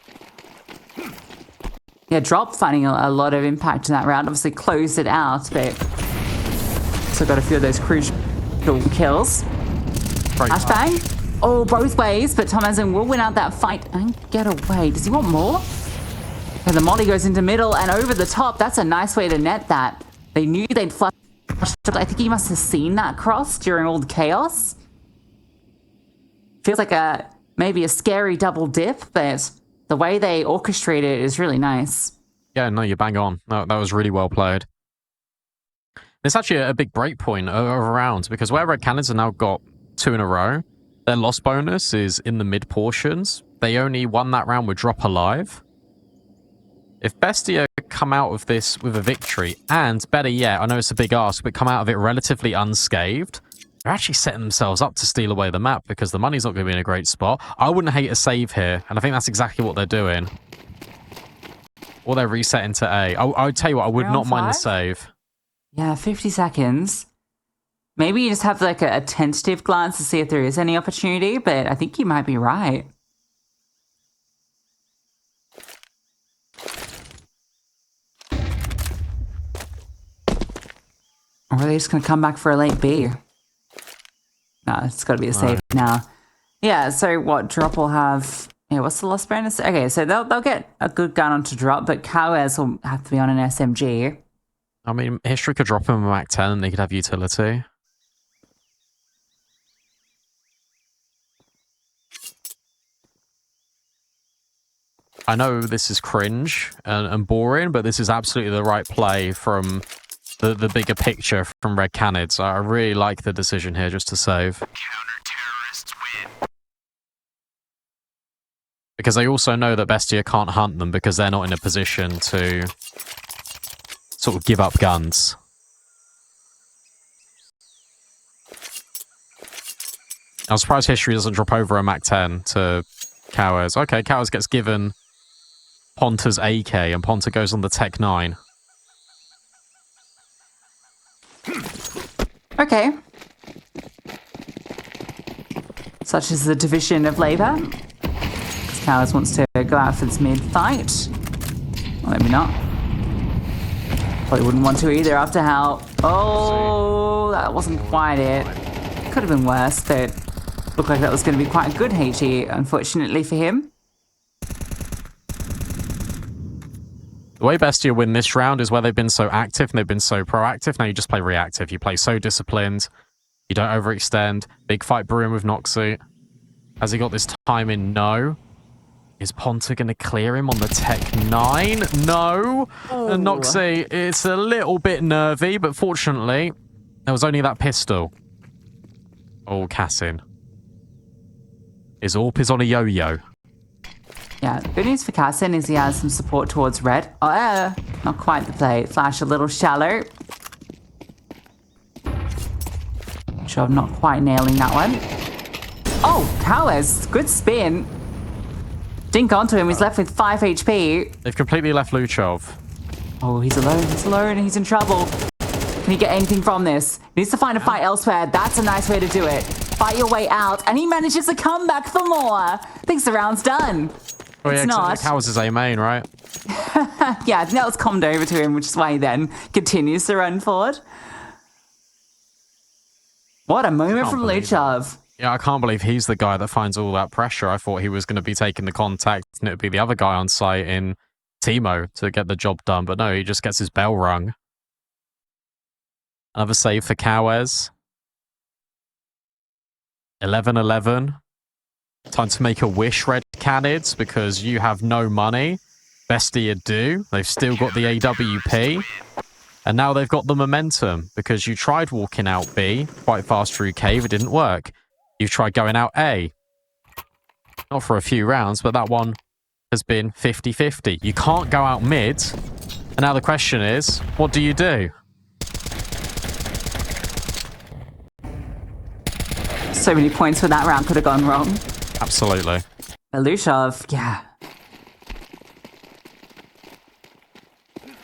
Yeah, Drop finding a lot of impact in that round. Obviously closed it out, but still got a few of those crucial kills. Flashbang. Oh, both ways, but Tomazin will win out that fight and get away. Does he want more? Okay, the molly goes into middle and over the top. That's a nice way to net that. They knew they'd flush. I think he must have seen that cross during all the chaos. Feels like maybe a scary double dip, but the way they orchestrate it is really nice. Yeah, no, you're bang on. No, that was really well played. It's actually a big break point of a round because where Red Canids have now got 2 in a row, their loss bonus is in the mid portions. They only won that round with Drop alive. If BESTIA come out of this with a victory, and better yet, I know it's a big ask, but come out of it relatively unscathed, they're actually setting themselves up to steal away the map because the money's not going to be in a great spot. I wouldn't hate a save here, and I think that's exactly what they're doing. Or they're resetting to A. I would tell you what, I would not mind the save. Yeah, 50 seconds. Maybe you just have like a tentative glance to see if there is any opportunity, but I think you might be right. Or are they just going to come back for a late B? No, it's got to be a save now. Yeah, so what, Drop will have... Yeah, what's the loss bonus? Okay, so they'll get a good gun onto Drop, but Cowes will have to be on an SMG. I mean, History could drop him a Mac 10 and they could have utility. I know this is cringe and boring, but this is absolutely the right play from the bigger picture from Red Canids. I really like the decision here just to save. Counter-terrorists win. Because they also know that BESTIA can't hunt them because they're not in a position to sort of give up guns. I'm surprised History doesn't drop over a Mac 10 to Cowes. Okay, Cowes gets given Ponta's AK and Ponta goes on the Tech 9. Okay. Such is the division of labour. Cowes wants to go out for this mid-fight. Well, maybe not. Probably wouldn't want to either after how... Oh, that wasn't quite it. Could have been worse, but looked like that was going to be quite a good HE, unfortunately for him. The way BESTIA win this round is where they've been so active and they've been so proactive. Now you just play reactive. You play so disciplined. You don't overextend. Big fight brewing with Noxu. Has he got this time in? No. Is Ponta going to clear him on the Tech 9? No. And Noxu, it's a little bit nervy, but fortunately, there was only that pistol. Oh, Cassin. His AWP is on a yo-yo. Yeah, good news for Cassin is he has some support towards red. Oh, not quite the play. Flash a little shallow. Sure, I'm not quite nailing that one. Oh, Cowes, good spin. Dink onto him, he's left with 5 HP. They've completely left Luchov. Oh, he's alone, he's in trouble. Can he get anything from this? He needs to find a fight elsewhere. That's a nice way to do it. Fight your way out, and he manages to come back for more. Thinks the round's done. Oh, yeah, it's not. Cowes is A main, right? Yeah, I think that was calmed over to him, which is why he then continues to run forward. What a moment from Luchov. Yeah, I can't believe he's the guy that finds all that pressure. I thought he was going to be taking the contact and it would be the other guy on site in Timo to get the job done. But no, he just gets his bell rung. Another save for Cowes. 11-11. Time to make a wish, Red Canids, because you have no money. BESTIA do. They've still got the AWP. And now they've got the momentum because you tried walking out B quite fast through cave. It didn't work. You've tried going out A. Not for a few rounds, but that one has been 50-50. You can't go out mid. And now the question is, what do you do? So many points where that round could have gone wrong. Absolutely. Lushov, yeah.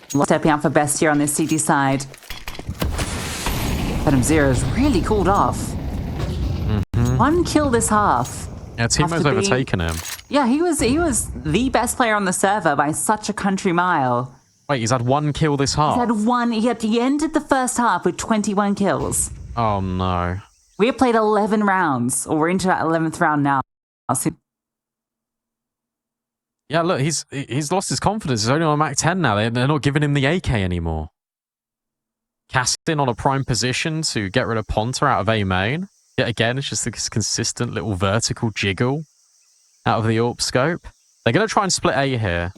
Stepping up for Bestia on this CT side. Venom Zero's really cooled off. Mm-hmm. 1 kill this half. Yeah, Teemo's overtaken him. Yeah, he was the best player on the server by such a country mile. Wait, he's had 1 kill this half? He's had 1. He ended the first half with 21 kills. Oh, no. We have played 11 rounds, or we're into that 11th round now. Yeah, look, he's lost his confidence. He's only on Mac 10 now. They're not giving him the AK anymore. Casting on a prime position to get rid of Ponta out of A main. Yet again, it's just this consistent little vertical jiggle out of the AWP scope. They're going to try and split A here.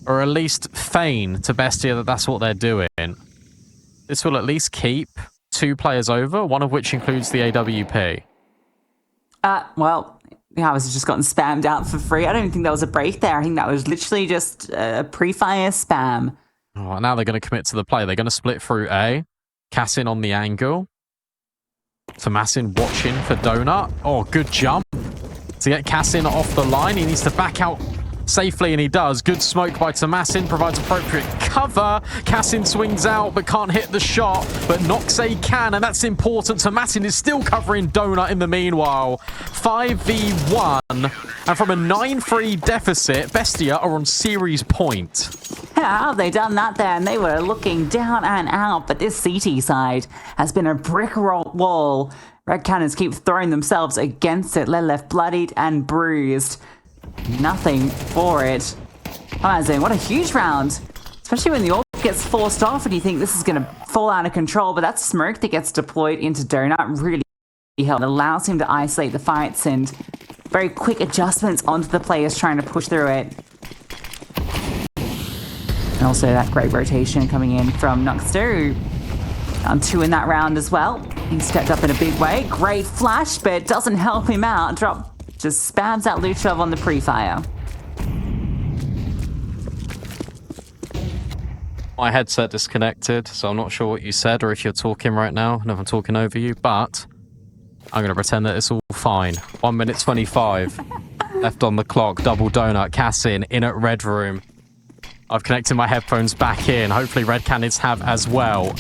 Or at least feign to Bestia that that's what they're doing. This will at least keep 2 players over, one of which includes the AWP. Well, yeah, I was just gotten spammed out for free. I don't think there was a break there. I think that was literally just a pre-fire spam. Oh, now they're going to commit to the play. They're going to split through A. Cassin on the angle. Tomasin watching for Donut. Oh, good jump. To get Cassin off the line, he needs to back out safely, and he does. Good smoke by Tomasin, provides appropriate cover. Cassin swings out, but can't hit the shot. But Noxay can, and that's important. Tomasin is still covering Donut in the meanwhile. 5v1, and from a 9-3 deficit, Bestia are on series point. How have they done that there? And they were looking down and out, but this CT side has been a brick wall. Red Canids keep throwing themselves against it. They're left bloodied and bruised. Nothing for it. Amazing. What a huge round. Especially when the AWP gets forced off and you think this is going to fall out of control. But that smoke that gets deployed into Donut really helps. It allows him to isolate the fights and very quick adjustments onto the players trying to push through it. And also that great rotation coming in from Nuxter. On 2 in that round as well. He stepped up in a big way. Great flash, but it doesn't help him out. Just spams out Luchov on the pre-fire. My headset disconnected, so I'm not sure what you said or if you're talking right now and if I'm talking over you, but I'm going to pretend that it's all fine. 1 minute 25 left on the clock. Double Donut. Cassin in at Red Room. I've connected my headphones back in. Hopefully Red Canids have as well.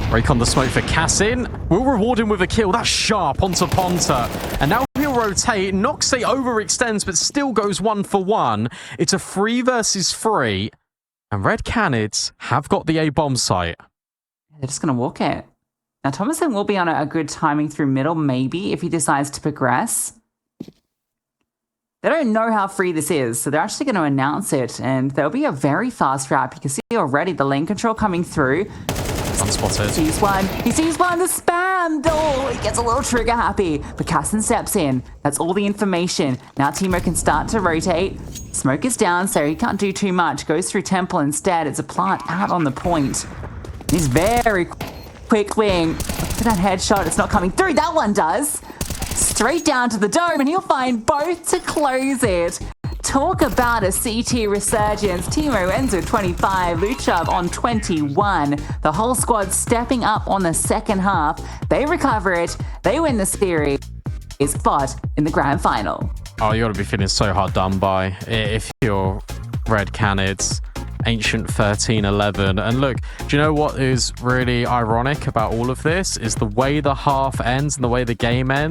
Break on the smoke for Cassin. We'll reward him with a kill. That's sharp onto Ponta. And now he'll rotate. Noxay overextends, but still goes 1 for 1. It's a 3 versus 3. And Red Canids have got the A bomb site. They're just going to walk it. Now, Thomason will be on a good timing through middle, maybe, if he decides to progress. They don't know how free this is, so they're actually going to announce it. And there'll be a very fast route. You can see already the lane control coming through. Unspotted. He sees one. He sees one. The spam. Oh, he gets a little trigger happy. But Cassin steps in. That's all the information. Now Teemo can start to rotate. Smoke is down, so he can't do too much. Goes through Temple instead. It's a plant out on the point. He's very quick wing. Look at that headshot. It's not coming through. That one does. Straight down to the dome, and he'll find both to close it. Talk about a CT resurgence. Teemo ends with 25, Luchov on 21. The whole squad stepping up on the second half. They recover it. They win the series. Spot in the grand final. Oh, you got to be feeling so hard done by if you're Red Canids. Ancient 13-11. And look, do you know what is really ironic about all of this? Is the way the half ends and the way the game ends.